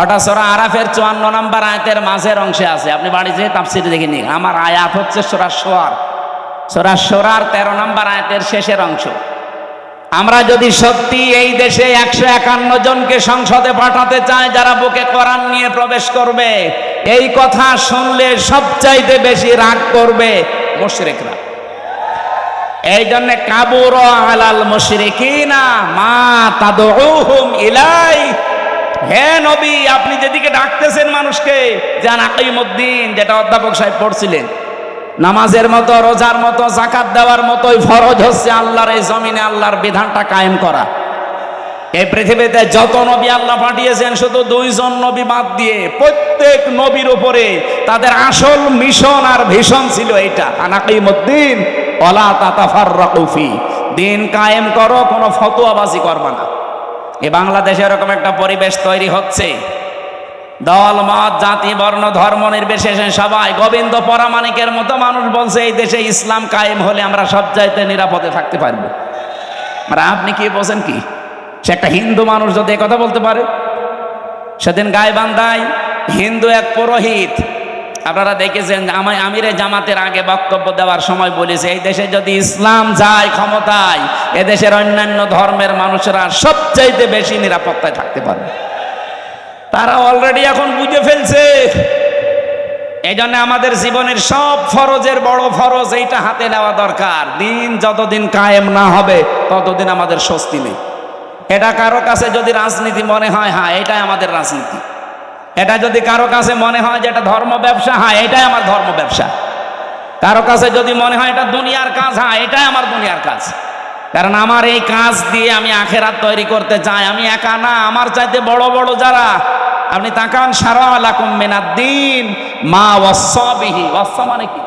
ওটা সূরা আরাফের 54 নম্বর আয়াতের মাঝের অংশে আছে, আপনি বাড়ি যেয়ে তাফসীরে দেখে নিন। আমার আয়াত হচ্ছে সূরা শূরার 13 নম্বর আয়াতের শেষের অংশ। আমরা যদি সত্যি এই দেশে 151 জনকে সংসদে পাঠাতে চাই যারা বুকে কোরআন নিয়ে প্রবেশ করবে, এই কথা শুনলে সবচাইতে বেশি রাগ করবে মুশরিকরা। এই জন্য কাবুর আলাল মুশরিকিনা মা তাদউহুম ইলাই। হে নবী, আপনি যেদিকে ডাকতেছেন মানুষকে, জান আকিমুদ্দিন, যেটা অধ্যাপক সাহেব পড়ছিলেন, নামাজের মতো, রোজার মতো, যাকাত দেওয়ার মতোই ফরজ হচ্ছে আল্লাহর এই জমিনে আল্লাহর বিধানটা কায়েম করা। এই পৃথিবীতে যত নবী আল্লাহ পাঠিয়েছেন, শুধু 2 জন নবী বাদ দিয়ে প্রত্যেক নবীর উপরে তাদের আসল মিশন আর ভিশন ছিল এইটা, আনাকিমুদ্দিন ওয়ালা তাতাফাররাকু ফি। দিন কায়েম করো, কোনো ফতোয়াবাজি করবা না। এই বাংলাদেশে এরকম একটা পরিবেশ তৈরি হচ্ছে, দল মত, জাতি, বর্ণ, ধর্ম নির্বিশেষে সবাই গোবিন্দ পরামানিকের মতো মানুষ বলছে এই দেশে ইসলাম কায়েম হলে আমরা সব চাইতে নিরাপদে থাকতে পারবো। আর আপনি কি বলছেন? কি সে একটা হিন্দু মানুষ যদি কথা বলতে পারে? সেদিন গাইবান্ধায় হিন্দু এক পুরোহিত আপনারা দেখেছেন আমিরে জামাতের আগে বক্তব্য দেওয়ার সময় বলেছে, এই দেশে যদি ইসলাম যায় ক্ষমতায়, এদেশের অন্যান্য ধর্মের মানুষেরা সবচাইতে বেশি নিরাপত্তায় থাকতে পারবে। তারা অলরেডি এখন বুঝে ফেলছে। এই জন্য আমাদের জীবনের সব ফরজের বড় ফরজ এইটা হাতে নেওয়া দরকার। দিন যতদিন কায়েম না হবে ততদিন আমাদের স্বস্তি নেই। এটা কারো কাছে যদি রাজনীতি মনে হয়, হ্যাঁ এটাই আমাদের রাজনীতি। এটা যদি কারো কাছে মনে হয় যে এটা ধর্ম ব্যবসা, হ্যাঁ এটাই আমার ধর্ম ব্যবসা। কারো কাছে যদি মনে হয় এটা দুনিয়ার কাজ, হ্যাঁ এটাই আমার দুনিয়ার কাজ। কারণ আমার এই কাজ দিয়ে আমি আখেরাত তৈরি করতে চাই। আমি একা না, আমার চাইতে বড় বড় যারা, আপনি তাকান, শারাআ লাকুম মিনাদ-দ্বীন মা ওয়াসসা বিহি। ওয়াসসা মানে কি?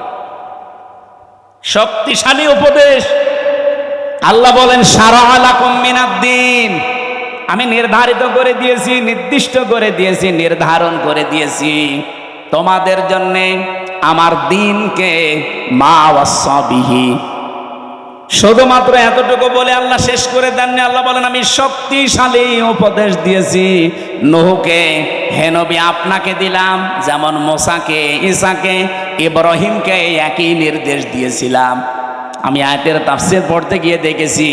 শক্তিশালী উপদেশ। আল্লাহ বলেন শারাআ লাকুম মিনাদ-দ্বীন, আমি নির্ধারিত করে দিয়েছি, নির্দিষ্ট করে দিয়েছি, নির্ধারণ করে দিয়েছি তোমাদের জন্য আমার দ্বীনকে, মা ওয়াসসা বিহি। শুধুমাত্র এতটুকু বলে আল্লাহ শেষ করে দেননি। আল্লাহ বলেন আমি শক্তিশালী উপদেশ দিয়েছি নূহকে। হে নবী, আপনাকে দিলাম যেমন মুসাকে, ঈসাকে, ইব্রাহিমকে একই নির্দেশ দিয়েছিলাম। আমি আয়াতের তাফসীর পড়তে গিয়ে দেখেছি,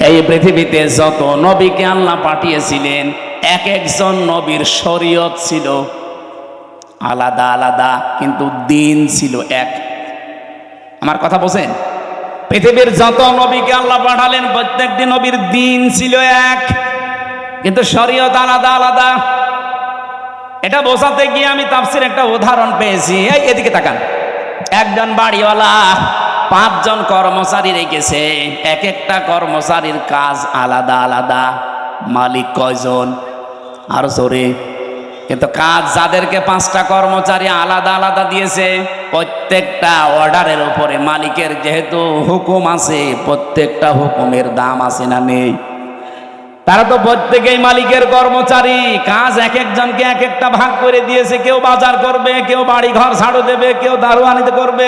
এই পৃথিবীতে যত নবীকে আল্লাহ পাঠিয়েছিলেন, এক একজন নবীর শরীয়ত ছিল আলাদা আলাদা, কিন্তু দিন ছিল এক। আমার কথা বোঝেন? পৃথিবীর যত নবীকে আল্লাহ পাঠালেন প্রত্যেকটি নবীর দিন ছিল এক, কিন্তু শরীয়ত আলাদা আলাদা। এটা বোঝাতে গিয়ে আমি তাফসীর একটা উদাহরণ পেয়েছি। এই এদিকে তাকান, একজন বাড়িওয়ালা 5 জন কর্মচারী রেখেছে, এক একটা কর্মচারীর কাজ আলাদা আলাদা। মালিক কয়জন? আরো জোরে। কিন্তু কাজ যাদেরকে 5টা কর্মচারী আলাদা আলাদা দিয়েছে, প্রত্যেকটা অর্ডারের উপরে মালিকের যেহেতু হুকুম আছে, প্রত্যেকটা হুকুমের দাম আছে না নেই? তারা তো প্রত্যেকেই মালিকের কর্মচারী। কাজ এক একজনকে এক একটা ভাগ করে দিয়েছে। কেউ বাজার করবে, কেউ বাড়ি ঘর ঝাড়ু দেবে, কেউ দারোয়ানিতে করবে।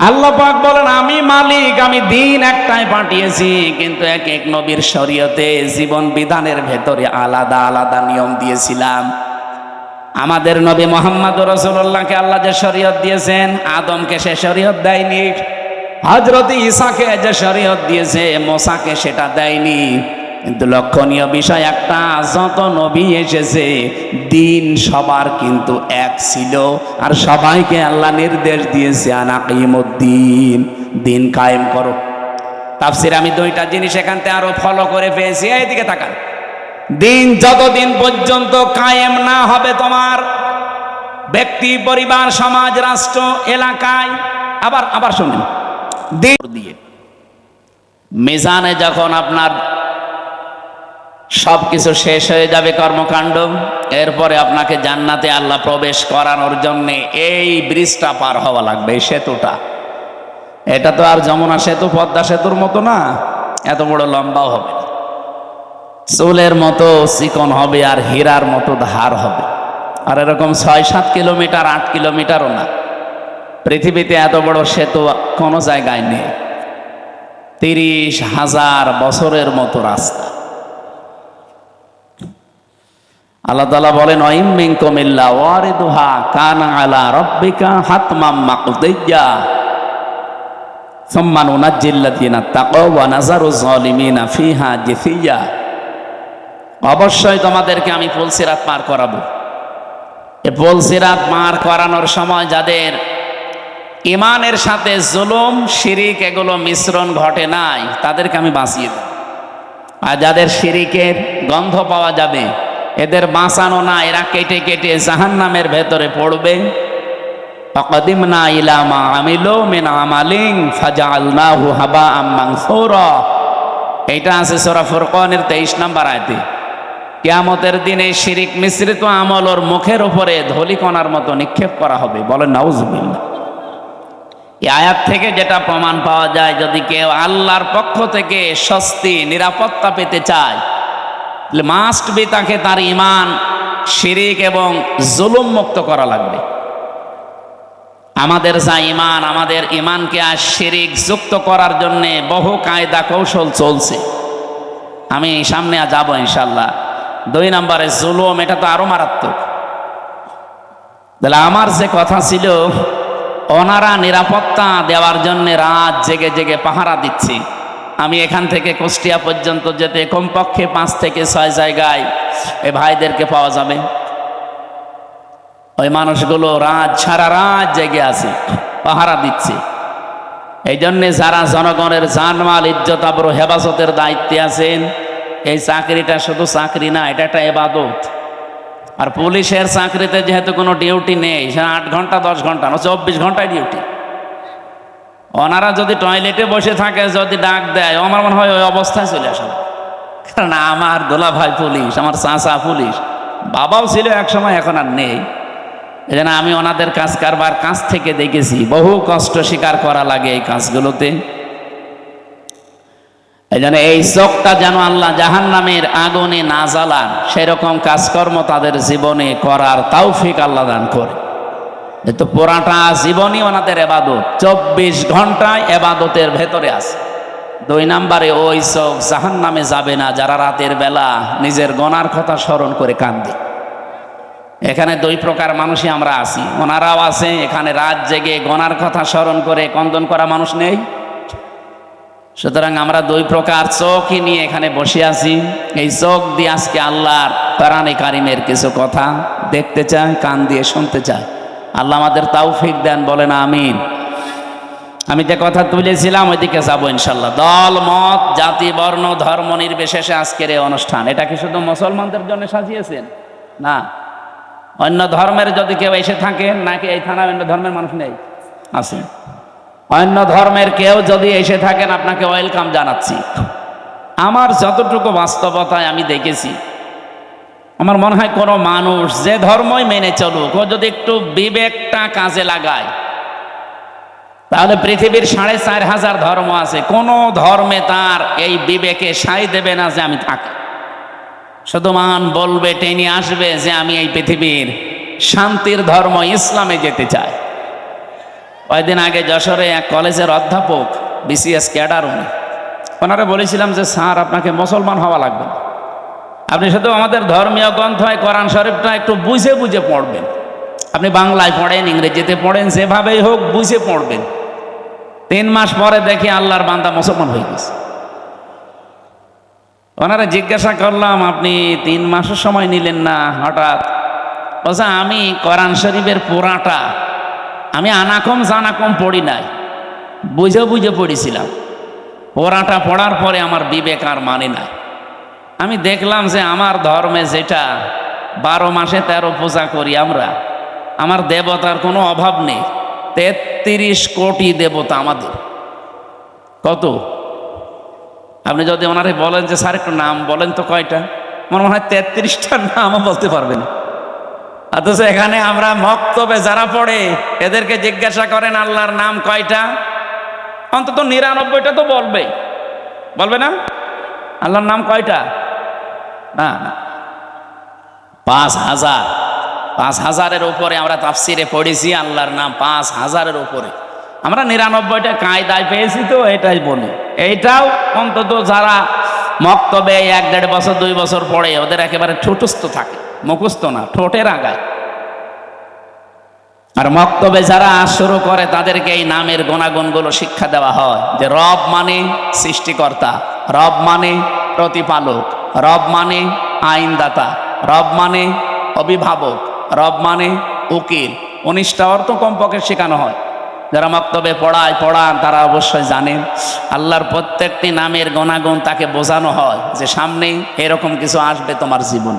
আল্লাহ পাক বলেন আমি মালিক, আমি দিন একটাই পাঠিয়েছি, কিন্তু এক এক নবীর শরীয়তে, জীবন বিধানের ভেতরে আলাদা আলাদা নিয়ম দিয়েছিলাম। আমাদের নবী মুহাম্মদুর রাসূলুল্লাহকে আল্লাহ যে শরীয়ত দিয়েছেন, আদমকে সে শরীয়ত দেয়নি। হযরত ঈসাকে যে শরীয়ত দিয়েছে, মুসাকে সেটা দেয়নি। কিন্তু লক্ষণীয় বিষয় একটা, যত নবী এসেছে দিন সবার কিন্তু এক ছিল, আর সবাইকে আল্লাহ নির্দেশ দিয়েছে আনাকিমুদ্দিন, দিন কায়েম করো। তাফসীরে আমি 2টা জিনিস এখান থেকে আরো ফলো করে পেয়েছি। এইদিকে তাকান, দিন যতদিন পর্যন্ত কায়েম না হবে তোমার ব্যক্তি, পরিবার, সমাজ, রাষ্ট্র, এলাকায়, আবার শুনুন, দিন দিয়ে মিজানে যখন আপনার সবকিছু শেষ হয়ে যাবে কর্মকাণ্ড, এরপরে আপনাকে জান্নাতে আল্লাহ প্রবেশ করানোর জন্য এই ব্রিজটা পার হওয়া লাগবে, এই সেতুটা। এটা তো আর যমুনা সেতু, পদ্মা সেতুর মতো না, এত বড় লম্বাও হবে না, চুলের মতো চিকন হবে, আর হীরার মতো ধার হবে। আর এরকম 6-7 কিলোমিটার, 8 কিলোমিটারও না। পৃথিবীতে এত বড় সেতু কোনো জায়গায় নেই। 30,000 বছরের মতো রাস্তা। আল্লাহ তাআলা বলেন ওয়াইম মিনকুম ইল্লা ওয়ারিদুহা কানা আলা রাব্বিকা হাতমাম মাকদিয়্যা সুম্মা নুনাজ্জিল্লাযিনা তাকাও ওয়া নাযারু যালিমিনা ফিহা জিসিয়্যা। অবশ্যই তোমাদেরকে আমি পুলসিরাত পার করাবো। এই পুলসিরাত পার করানোর সময় যাদের ঈমানের সাথে জুলুম, শিরিক এগুলো মিশ্রণ ঘটে নাই, তাদেরকে আমি বাঁচিয়ে দেব। আর যাদের শিরিকের গন্ধ পাওয়া যাবে, এদের বাঁচানো না, এরা কেটে কেটে জাহান্নামের ভেতরে পড়বে। ফাকাদিমনা ইলা মা আমিলু মিন আমালিন ফাজআলনাহু হাবাআম মানসুরা। এটা আছে সূরা ফুরকানের 23 নম্বর আয়াতে। কিয়ামতের দিনে শিরিক মিশ্রিত আমল ওর মুখের উপরে ধূলিকণার মতো নিক্ষেপ করা হবে। বলেন নাউজুবিল্লাহ। এই আয়াত থেকে যেটা প্রমাণ পাওয়া যায়, যদি কেউ আল্লাহর পক্ষ থেকে স্বস্তি, নিরাপত্তা পেতে চায়, মাস্ট বি তাকে তার ঈমান, শিরিক এবং জুলুম মুক্ত করা লাগবে। আমাদের যা ঈমান, আমাদের ঈমানকে আর শিরিক যুক্ত করার জন্য বহু কায়দা কৌশল চলছে। আমি সামনে যাব ইনশাল্লাহ। 2 নম্বরে জুলুম, এটা তো আরো মারাত্মক। তাহলে আমার যে কথা ছিল, ওনারা নিরাপত্তা দেওয়ার জন্য রাত জেগে জেগে পাহারা দিচ্ছে। আমি এখান থেকে কুষ্টিয়া পর্যন্ত যেতে কমপক্ষে 5 থেকে 6 জায়গায় এই ভাইদেরকে পাওয়া যাবে। ওই মানুষগুলো সারা রাত জেগে আছে, পাহারা দিচ্ছে। এই জন্যে যারা জনগণের জানমাল ইজ্জত আবরু হেফাজতের দায়িত্বে আছেন, এই চাকরিটা শুধু চাকরি না, এটা একটা ইবাদত। আর পুলিশের চাকরিতে যেহেতু কোনো ডিউটি নেই, সে 8 ঘন্টা 10 ঘন্টা না, 24 ঘন্টায় ডিউটি। ওনারা যদি টয়লেটে বসে থাকে, যদি ডাক দেয়, আমার মনে হয় ওই অবস্থায় চলে আসে। কারণ আমার দোলা ভাই পুলিশ, আমার চাচা পুলিশ, বাবাও ছিল এক সময়, এখন আর নেই। এই জন্য আমি ওনাদের কাজ কারবার কাছ থেকে দেখেছি, বহু কষ্ট স্বীকার করা লাগে এই কাজগুলোতে। এই জন্য এই চোখটা যেন আল্লাহ জাহান্নামের আগুনে না জ্বালান, সেরকম কাজকর্ম তাদের জীবনে করার তৌফিক আল্লাহ দান করে। তো পুরাটা জীবনই ওনাদের এবাদত, 24 ঘন্টায় এবাদতের ভেতরে আছে। 2 নম্বরে ওই চোখ জাহান্নামে যাবে না যারা রাতের বেলা নিজের গোনার কথা স্মরণ করে কান্দে। এখানে 2 প্রকার মানুষই আমরা আছি, ওনারাও আছে। এখানে রাত জেগে গোনার কথা স্মরণ করে কন্দন করা মানুষ নেই। সুতরাং আমরা 2 প্রকার চোখই নিয়ে এখানে বসে আছি। এই চোখ দিয়ে আজকে আল্লাহর কোরআনে কারিমের কিছু কথা দেখতে চাই, কান দিয়ে শুনতে চাই। আল্লাহ আমাদের তৌফিক দেন, বলেন আমিন। আমি যে কথা তুলেছিলাম ওইদিকে যাবো ইনশাল্লাহ। দল মত জাতি বর্ণ ধর্ম নির্বিশেষে আজকের এই অনুষ্ঠান, এটা কি শুধু মুসলমানদের জন্য সাজিয়েছেন? না, অন্য ধর্মের যদি কেউ এসে থাকেন, নাকি এই থানায় অন্য ধর্মের মানুষ নেই? আছে। অন্য ধর্মের কেউ যদি এসে থাকেন, আপনাকে ওয়েলকাম জানাচ্ছি। আমার যতটুকু বাস্তবতায় আমি দেখেছি, আমার মনে হয় কোনো মানুষ যে ধর্মই মেনে চলুক, ও যদি একটু বিবেকটা কাজে লাগায়, তাহলে পৃথিবীর 4,500 ধর্ম আছে, কোনো ধর্মে তার এই বিবেকে সাই দেবে না যে আমি থাকি। শুধু মান বলবে, টেনে আসবে যে আমি এই পৃথিবীর শান্তির ধর্ম ইসলামে যেতে চাই। কয়েকদিন আগে যশোরে এক কলেজের অধ্যাপক, বিসিএস ক্যাডার, ওনারা বলেছিলাম যে স্যার, আপনাকে মুসলমান হওয়া লাগবে না, আপনি শুধু আমাদের ধর্মীয় গ্রন্থ কোরআন শরীফটা একটু বুঝে বুঝে পড়বেন। আপনি বাংলায় পড়েন, ইংরেজিতে পড়েন, যেভাবেই হোক বুঝে পড়বেন। 3 মাস পরে দেখি আল্লাহর বান্দা মুসলমান হয়ে গেছে। ওনারা জিজ্ঞাসা করলাম, আপনি 3 মাসের সময় নিলেন না হঠাৎ? বলছে, আমি কোরআন শরীফের পুরাটা আমি আনাকম জানাকম পড়ি নাই, বুঝে বুঝে পড়েছিলাম। পুরাটা পড়ার পরে আমার বিবেক আর মানে নাই। আমি দেখলাম যে আমার ধর্মে যেটা 12 মাসে 13 পূজা করি আমরা, আমার দেবতার কোনো অভাব নেই। 33 কোটি দেবতা আমাদের। কত? আপনি যদি ওনারে বলেন যে স্যার একটু নাম বলেন তো কয়টা, আমার মনে হয় 33টার নামও বলতে পারবেন। অথচ এখানে আমরা মক্তবে যারা পড়ে, এদেরকে জিজ্ঞাসা করেন আল্লাহর নাম কয়টা, অন্তত 99টা তো বলবে না? আল্লাহর নাম কয়টা? না, 5,000-5,000-এর উপরে আমরা তাফসিরে পড়েছি। আল্লাহর নাম 5,000-এর উপরে। আমরা 99টা কায়দায় পেয়েছি, তো এটাই বলি। এইটাও অন্তত যারা মক্তবে 1-1.5 বছর 2 বছর পড়ে, ওদের একেবারে ঠোঁটস্থ থাকে, মুখস্থ না, ঠোঁটের আগায়। আর মক্তবে যারা শুরু করে, তাদেরকে এই নামের গুণাগুণগুলো শিক্ষা দেওয়া হয়, যে রব মানে সৃষ্টিকর্তা, রব মানে প্রতিপালক, রব মানে আইনদাতা, রব মানে অভিভাবক, রব মানে উকিল। 19টা অর্থ কমপক্ষে শেখানো হয়। যারা মক্তবে পড়ান তারা অবশ্যই জানেন। আল্লাহর প্রত্যেকটি নামের গুণাগুণ তাকে বোঝানো হয় যে সামনে এরকম কিছু আসবে তোমার জীবন।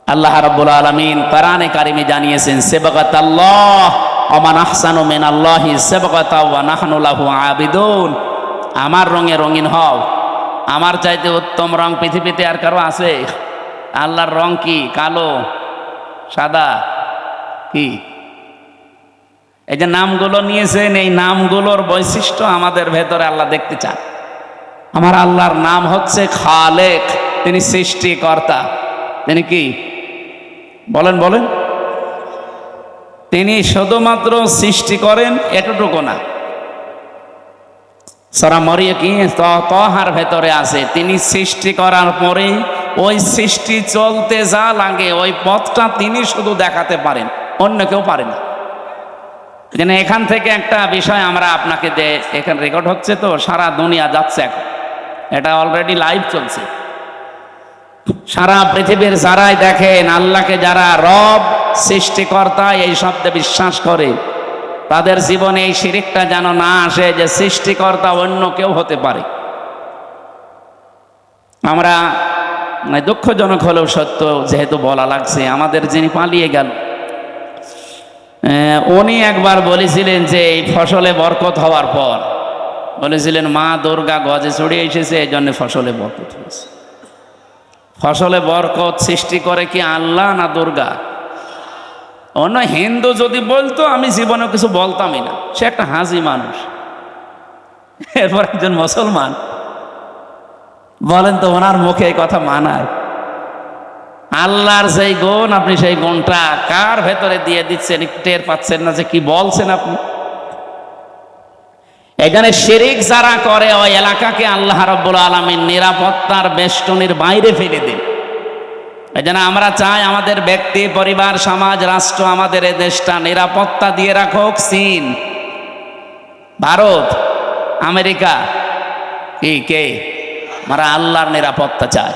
আল্লাহ রাব্বুল আলামিন কোরআনে কারিমে জানিয়েছেন, সিবগাতাল্লাহ ওয়া মান আহসানু মিনাল্লাহি সিবগাতা ওয়া নাহনু লাহু আবিদুন। আমার রঙে রঙিন হও, আমার চাইতে উত্তম রং পৃথিবীতে আর কারো আছে? আল্লাহর রং কি? কালো, সাদা, কি? এই যে নামগুলো নিয়েছেন, এই নামগুলোর বৈশিষ্ট্য আমাদের ভেতরে আল্লাহ দেখতে চান। আমার আল্লাহর নাম হচ্ছে খালেক, তিনি সৃষ্টিকর্তা। তিনি কি? বলেন। তিনি শুধুমাত্র সৃষ্টি করেন এতটুকু না, সূরা মরিয়ম তহার ভেতরে আছে, তিনি সৃষ্টি করার পরে ওই সৃষ্টি চলতে যা লাগে ওই পথটা তিনি শুধু দেখাতে পারেন, অন্য কেউ পারে না। যেন এখান থেকে একটা বিষয় আমরা আপনাকে এখানে রেকর্ড হচ্ছে, তো সারা দুনিয়া যাচ্ছে এখন, এটা অলরেডি লাইভ চলছে। সারা পৃথিবীর যারাই দেখেন আল্লাহকে, যারা রব সৃষ্টিকর্তা এই শব্দে বিশ্বাস করে, তাদের জীবনে এই শিরিকটা যেন না আসে যে সৃষ্টিকর্তা অন্য কেউ হতে পারে। আমরা দুঃখজনক হলেও সত্য যেহেতু বলা লাগছে, আমাদের যিনি পালিয়ে গেল উনি একবার বলেছিলেন যে এই ফসলে বরকত হওয়ার পর বলেছিলেন মা দুর্গা গজে চড়িয়ে এসেছে, এই জন্য ফসলে বরকত হয়েছে। ফসলে বরকত সৃষ্টি করে কি আল্লাহ না দুর্গা? অন্য হিন্দু যদি বলতো আমি জীবনে কিছু বলতামই না, সে একটা হাজি মানুষ। এরপর একজন মুসলমান বলেন তো ওনার মুখে এই কথা মানায়? আল্লাহর সেই গুণ, আপনি সেই গুণটা কার ভেতরে দিয়ে দিচ্ছেন, টের পাচ্ছেন না যে কি বলছেন আপনি? এখানে শিরিক যারা করে ওই এলাকাকে আল্লাহ রাব্বুল আলামিন নিরাপত্তার বেষ্টনীর বাইরে ফেলে দেন। এই জন্য আমরা চাই আমাদের ব্যক্তি, পরিবার, সমাজ, রাষ্ট্র, আমাদের এই দেশটা নিরাপত্তা দিয়ে রাখুক চীন, ভারত, আমেরিকা, কে আমরা আল্লাহর নিরাপত্তা চাই।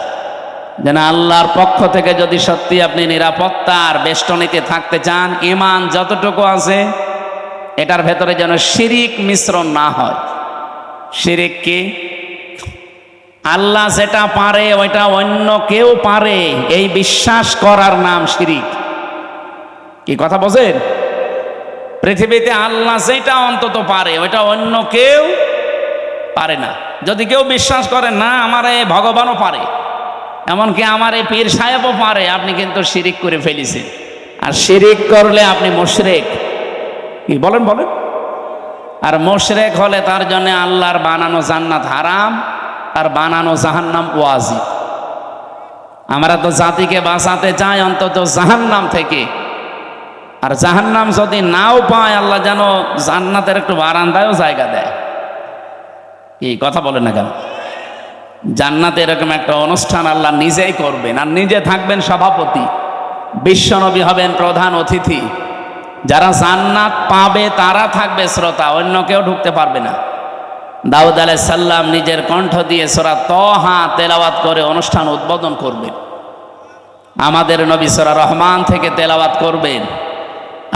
যেন আল্লাহর পক্ষ থেকে যদি সত্যি আপনি নিরাপত্তার বেষ্টনীতে থাকতে চান, ঈমান যতটুকু আছে এটার ভেতরে যেন শিরিক মিশ্রণ না হয়। শিরিক কি? আল্লাহ যেটা পারে ওইটা অন্য কেউ পারে, এই বিশ্বাস করার নাম শিরিক। কি কথা বলেন? পৃথিবীতে আল্লাহ যেটা অন্তত পারে ওইটা অন্য কেউ পারে না। যদি কেউ বিশ্বাস করে না আমার এই ভগবানও পারে, এমনকি আমার এই পীর সাহেবও পারে, আপনি কিন্তু শিরিক করে ফেলেছেন। আর শিরিক করলে আপনি মুশরিক। কি বলেন? আর মুশরিক হলে তার জন্য আল্লাহর বানানো জান্নাত হারাম আর বানানো জাহান্নাম ওয়াজিব। আমরা তো জাতিকে বাঁচাতে চাই অন্তত জাহান্নাম থেকে, আর জাহান্নাম যদি নাও পায় আল্লাহ যেন জান্নাতের একটু বারান্দায়ও জায়গা দেয়। কি কথা বলেন না কেন? জান্নাতে এরকম একটা অনুষ্ঠান আল্লাহ নিজেই করবেন, আর নিজে থাকবেন সভাপতি, বিশ্বনবী হবেন প্রধান অতিথি। যারা জান্নাত পাবে তারা থাকবে শ্রোতা, অন্য কেউ ঢুকতে পারবে না। দাউদ আলাইহিস সালাম নিজের কণ্ঠ দিয়ে সূরা তাহা তেলাওয়াত করে অনুষ্ঠান উদ্বোধন করবেন। আমাদের নবী সূরা রহমান থেকে তেলাওয়াত করবেন,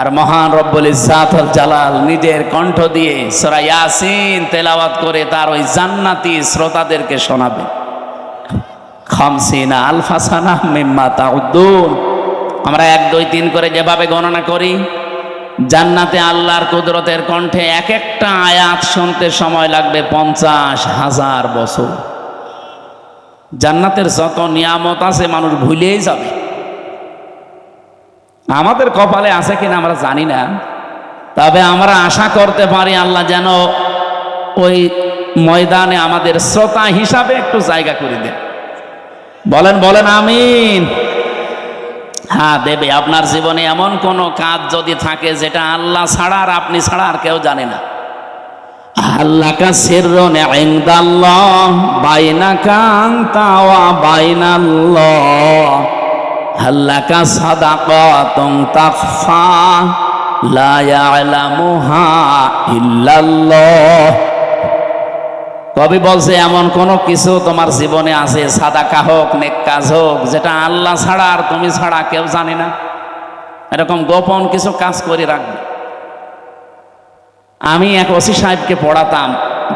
আর মহান রব্বুল ইজ্জাত ওয়াল জালাল নিজের কণ্ঠ দিয়ে সূরা ইয়াসিন তেলাওয়াত করে তার ওই জান্নাতি শ্রোতাদেরকে শোনাবেন। খামসিনা আলফা সানা মিম্মা তাউদ্দুন, আমরা 1 2 3 করে যেভাবে গণনা করি, জান্নাতে আল্লাহর কুদরতের কণ্ঠে এক একটা আয়াত শুনতে সময় লাগবে 50,000 বছর। জান্নাতের যত নিয়ামত আছে মানুষ ভুলেই যাবে। আমাদের কপালে আছে কিনা আমরা জানি না, তবে আমরা আশা করতে পারি আল্লাহ যেন ওই ময়দানে আমাদের শ্রোতা হিসাবে একটু জায়গা করে দেন। বলেন আমিন। হ্যাঁ দেবে। আপনার জীবনে এমন কোনো কাজ যদি থাকে যেটা আল্লাহ ছাড়া আর আপনি ছাড়া আর কেউ জানে না, আল্লাহ কা সিররুন ইনদাল্লাহ বাইনাকা আনতা ওয়া বাইনাল্লাহ, আল্লাহ কা সাদাকাতুন তাখফা লা ইয়ালামুহা ইল্লাল্লাহ। কবি বলছে এমন কোন কিছু তোমার জীবনে আছে, সাদাকা হোক নেক কাজ হোক, যেটা আল্লাহ ছাড়া আর তুমি ছাড়া কেউ জানে না। এরকম গোপন কিছু কাজ করে রাখবে। আমি এক ওসি সাহেবকে পড়াতাম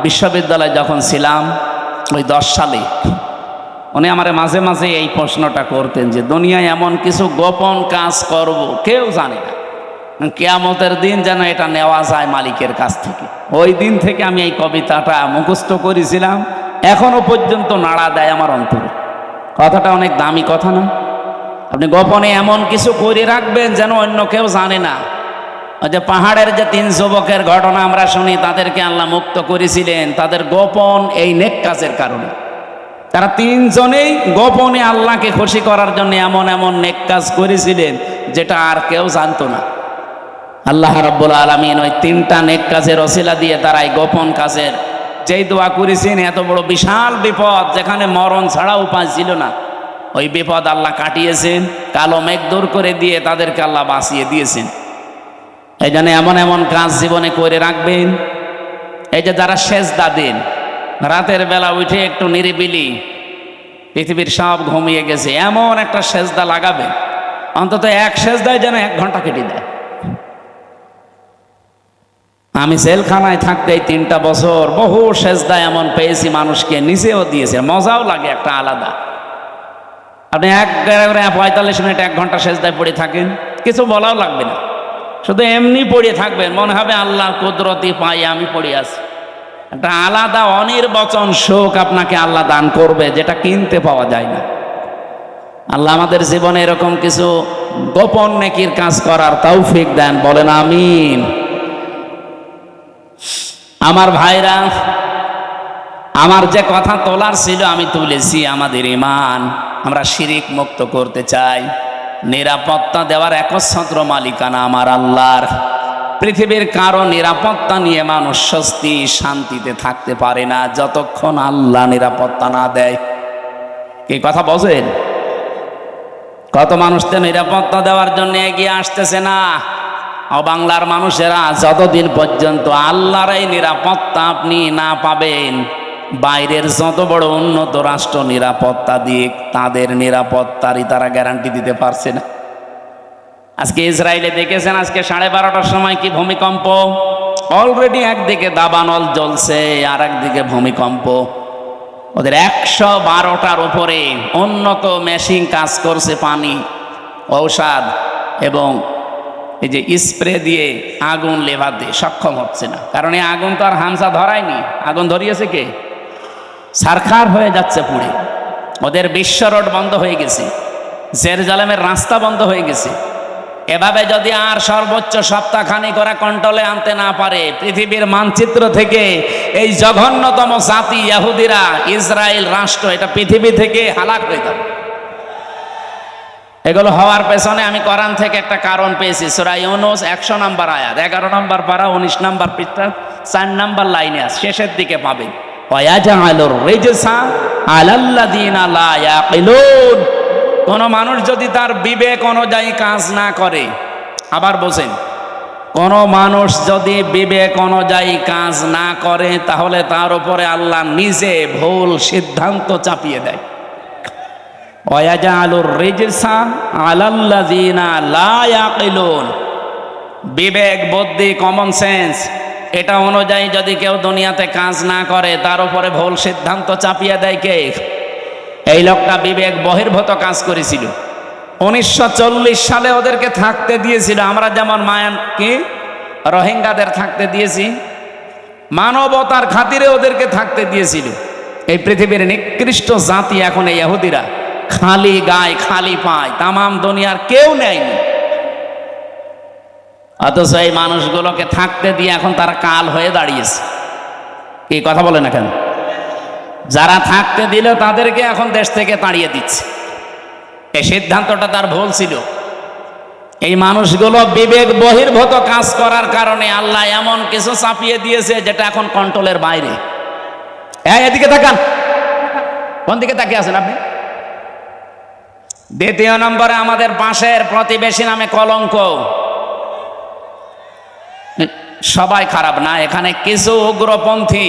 বিশ্ববিদ্যালয়ে যখন ছিলাম, ওই 10 সালে। উনি আমার মাঝে মাঝে এই প্রশ্নটা করতেন যে দুনিয়ায় এমন কিছু গোপন কাজ করব কেউ জানে না, কিয়ামতের দিন যেন এটা নেওয়া যায় মালিকের কাছ থেকে। ওই দিন থেকে আমি এই কবিতাটা মুখস্থ করেছিলাম, এখনো পর্যন্ত নাড়া দেয় আমার অন্তরে। কথাটা অনেক দামি কথা না? আপনি গোপনে এমন কিছু করে রাখবেন যেন অন্য কেউ জানে না। ওই যে পাহাড়ের যে 3 যুবকের ঘটনা আমরা শুনি, তাদেরকে আল্লাহ মুক্ত করেছিলেন তাদের গোপন এই নেক কাজের কারণে। তারা 3 জনেই গোপনে আল্লাহকে খুশি করার জন্য এমন এমন নেক কাজ করেছিলেন যেটা আর কেউ জানতো না। আল্লাহ রাব্বুল আলামিন ওই 3টা নেক কাজের ওসিলা দিয়ে তারা এই গোপন কাজের যেই দোয়া করেছেন, এত বড় বিশাল বিপদ যেখানে মরণ ছাড়া উপায় ছিল না, ওই বিপদ আল্লাহ কাটিয়েছেন। কালো মেঘ দূর করে দিয়ে তাদেরকে আল্লাহ বাঁচিয়ে দিয়েছেন। এই জন্য এমন এমন কাজ জীবনে করে রাখবেন। এই যে যারা সেজদা দেন, রাতের বেলা উঠে একটু নিরিবিলি, পৃথিবীর সব ঘুমিয়ে গেছে, এমন একটা সেজদা লাগাবে, অন্তত এক সেজদায় যেন 1 ঘন্টা কেটে দেয়। আমি জেলখানায় থাকতে 3টা বছর বহু সেজদা এমন পেয়েছি, মানুষকে নিচেও দিয়েছে, মজাও লাগে একটা আলাদা। আপনি 45 মিনিট 1 ঘন্টা সেজদায় পড়ে থাকেন, কিছু বলাও লাগবে না, শুধু এমনি পড়ে থাকবেন, মনে হবে আল্লাহর কুদরতি পাই আমি পড়ে আছি। একটা আলাদা অনির্বচন সুখ আপনাকে আল্লাহ দান করবে, যেটা কিনতে পাওয়া যায় না। আল্লাহ আমাদের জীবনে এরকম কিছু গোপন নেকির কাজ করার তৌফিক দেন, বলেন আমিন। আমার ভাইরা, আমার যে কথা তোলার ছিল আমি তুলেছি। আমাদের ঈমান আমরা শিরিক মুক্ত করতে চাই। নিরাপত্তা দেওয়ার একচ্ছত্র মালিকানা আমার আল্লাহর। পৃথিবীর কারো নিরাপত্তা নিয়ে মানুষ স্বস্তি শান্তিতে থাকতে পারে না যতক্ষণ আল্লাহ নিরাপত্তা না দেয়। কি কথা বলেন? কত মানুষ তো নিরাপত্তা দেওয়ার জন্য এগিয়ে আসতেছে না। বাংলার মানুষেরা যতদিন পর্যন্ত আল্লাহর এই নিরাপত্তা আপনি না পাবেন, বাইরের যত বড় উন্নত রাষ্ট্র নিরাপত্তা দিক, তাদের নিরাপত্তারই তারা গ্যারান্টি দিতে পারছে না। আজকে ইসরায়েলে দেখেছেন, আজকে 12:30টার সময় কি ভূমিকম্প। অলরেডি একদিকে দাবানল জ্বলছে, আর একদিকে ভূমিকম্প। ওদের 112টার উপরে উন্নত মেশিন কাজ করছে, পানি, ঔষধ এবং এই যে স্প্রে দিয়ে আগুন লেভাতে সক্ষম হচ্ছে না। কারণ এই আগুন তো আর হামসা ধরায়নি, আগুন ধরিয়েছে কে? সারখার হয়ে যাচ্ছে পুড়ে। ওদের বিশ্ব রোড বন্ধ হয়ে গেছে, জেরুজালেমের রাস্তা বন্ধ হয়ে গেছে। এভাবে যদি আর সর্বোচ্চ সপ্তাহখানিক ওরা কন্ট্রোলে আনতে না পারে, পৃথিবীর মানচিত্র থেকে এই জঘন্যতম জাতি ইহুদিরা, ইসরায়েল রাষ্ট্র, এটা পৃথিবী থেকে হালাক হয়ে যাবে। এগুলো হওয়ার পেছনে আমি কোরআন থেকে একটা কারণ পেয়েছি। সূরা ইউনূস 100 নম্বর আয়াত, 11 নম্বর পারা, 19 নম্বর পৃষ্ঠা, 4 নম্বর লাইনে আছে, শেষের দিকে পাবেন। ওয়ায়াজআলুর রিজসা আলাল্লাযীনা লা ইয়াকিলুন। কোন মানুষ যদি তার বিবেক অনুযায়ী কাজ না করে, আবার বোঝেন, কোন মানুষ যদি বিবেক অনুযায়ী কাজ না করে, তাহলে তার উপরে আল্লাহ নিজে ভুল সিদ্ধান্ত চাপিয়ে দেয়। ওয়ায়াজআলুর রিজসা আলাল্লাযীনা লা ইয়াকিলুন। বিবেক, বুদ্ধি, কমন সেন্স, এটা অনুযায়ী যদি কেউ দুনিয়াতে কাজ না করে, তার উপরে ভুল সিদ্ধান্ত চাপিয়ে দেয় কে? এই লোকটা বিবেক বহির্ভূত কাজ করেছিল। 1940 সালে ওদেরকে থাকতে দিয়েছিল, আমরা যেমন কি রোহিঙ্গাদের থাকতে দিয়েছি, মানবতার খাতিরে ওদেরকে থাকতে দিয়েছিল। এই পৃথিবীর নিকৃষ্ট জাতি এখন এই ইহুদিরা, খালি গায় খালি পায়, তামাম দুনিয়ার কেউ নেয়নি। অথচ এই মানুষগুলোকে থাকতে দিয়ে এখন তারা কাল হয়ে দাঁড়িয়েছে। কি কথা বলে না কেন? যারা থাকতে দিল তাদেরকে এখন দেশ থেকে তাড়িয়ে দিচ্ছে। এই সিদ্ধান্তটা তার ভুল ছিল। এই মানুষগুলো বিবেক বহির্ভূত কাজ করার কারণে আল্লাহ এমন কিছু চাপিয়ে দিয়েছে যেটা এখন কন্ট্রোলের বাইরে। এদিকে তাকান, কোন দিকে তাকিয়ে আছেন আপনি? দ্বিতীয় নম্বরে আমাদের পাশের প্রতিবেশী নামে কলঙ্ক। সবাই খারাপ না, এখানে কিছু উগ্রপন্থী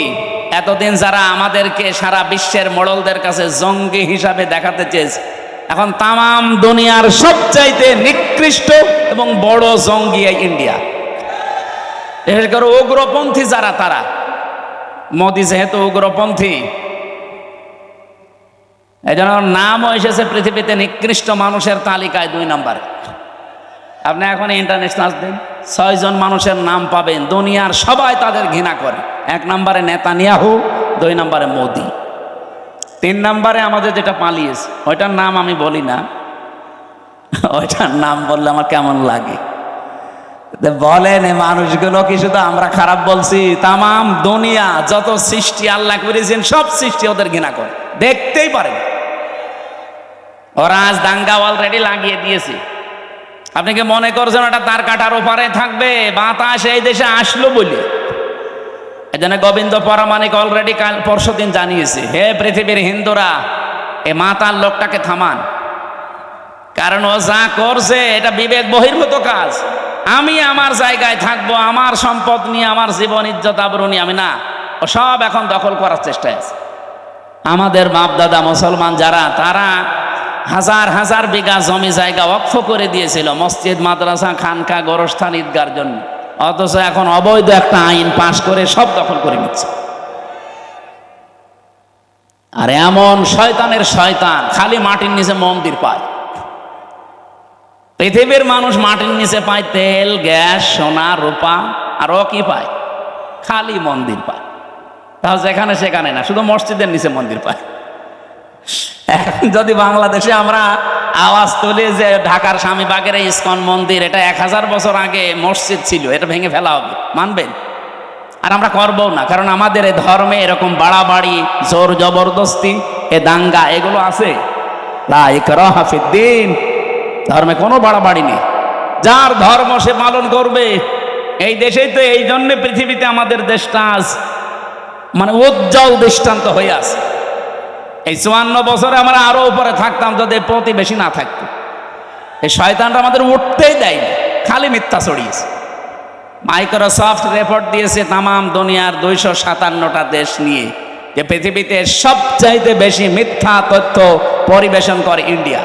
এতদিন যারা আমাদেরকে সারা বিশ্বের মোড়লদের কাছে জঙ্গি হিসাবে দেখাতে চেয়েছে, এখন তামাম দুনিয়ার সবচাইতে নিকৃষ্ট এবং বড় জঙ্গি ইন্ডিয়া। বিশেষ করে উগ্রপন্থী যারা, তারা, মোদি যেহেতু উগ্রপন্থী, এই জন্য নামও এসেছে পৃথিবীতে নিকৃষ্ট মানুষের তালিকায় 2 নম্বরে। আপনি এখন ইন্টারন্যাশনাল দেন, 6 জন মানুষের নাম পাবেন, দুনিয়ার সবাই তাদের ঘৃণা করে। 1 নম্বরে নেতানিয়াহু, 2 নম্বরে মোদি, 3 নম্বরে আমাদের যেটা পালিয়েছে, ওইটার নাম আমি বলি না, ওইটার নাম বললে আমার কেমন লাগে। বলেন এই মানুষগুলো কি শুধু আমরা খারাপ বলছি? তামাম দুনিয়া যত সৃষ্টি আল্লাহ করেছেন, সব সৃষ্টি ওদের ঘৃণা করে, দেখতেই পারে। ওরা আজ দাঙ্গা অলরেডি লাগিয়ে দিয়েছে। আপনি কি মনে করছেন ওটা তার কাটার ওপারে থাকবে? বাতাস এই দেশে আসলো বলে। এই জন্য গোবিন্দ পরমাণিক অলরেডি কাল পরশুদিন জানিয়েছে, হে পৃথিবীর হিন্দুরা, এ মাতার লোকটাকে থামান, কারণ ও যা করছে এটা বিবেক বহির্ভূত কাজ। আমি আমার জায়গায় থাকবো, আমার সম্পদ নিয়ে, আমার জীবন ইজ্জত আবরু নিয়ে আমি না, ও সব এখন দখল করার চেষ্টায় আছে। আমাদের বাপ দাদা মুসলমান যারা, তারা হাজার হাজার বিঘা জমি জায়গা ওয়াকফ করে দিয়েছিল মসজিদ, মাদ্রাসা, খানকা, গোরস্থান, ঈদগার জন্য। অথচ এখন অবৈধ একটা আইন পাশ করে সব দখল করে নিচ্ছে। আর এমন শয়তানের শয়তান খালি মাটির নিচে মন্দির পায়। পৃথিবীর মানুষ মাটির নিচে পায় তেল, গ্যাস, সোনা, রূপা, আর ও কি পায়? খালি মন্দির পায়। তাহলে যেখানে সেখানে না, শুধু মসজিদের নিচে মন্দির পায়। এখন যদি বাংলাদেশে আমরা আওয়াজ তুলি যে ঢাকার স্বামীবাগের এই ইসকন মন্দির, এটা 1000 বছর আগে মসজিদ ছিল, এটা ভেঙে ফেলা হবে, মানবেন? আর আমরা করবো না, কারণ আমাদের এই ধর্মে এরকম বাড়াবাড়ি, জোর জবরদস্তি, এ দাঙ্গা, এগুলো আছে। লা ইকরাহা ফিদ্দীন, ধর্মে কোনো বাড়াবাড়ি নেই, যার ধর্ম সে পালন করবে। এই দেশেই তো এই জন্য পৃথিবীতে আমাদের দেশটা আজ মানে উজ্জ্বল দৃষ্টান্ত হয়ে আছে। এই 54 বছরে আমরা আরো উপরে থাকতাম যদি প্রতিবেশী না থাকতো। এই শয়তানরা আমাদের উঠতেই দেয়নি, খালি মিথ্যা ছড়িয়েছে। মাইক্রোসফট রিপোর্ট দিয়েছে তামাম দুনিয়ার 257টা দেশ নিয়ে, যে পৃথিবীতে সবচাইতে বেশি মিথ্যা তথ্য পরিবেশন করে ইন্ডিয়া।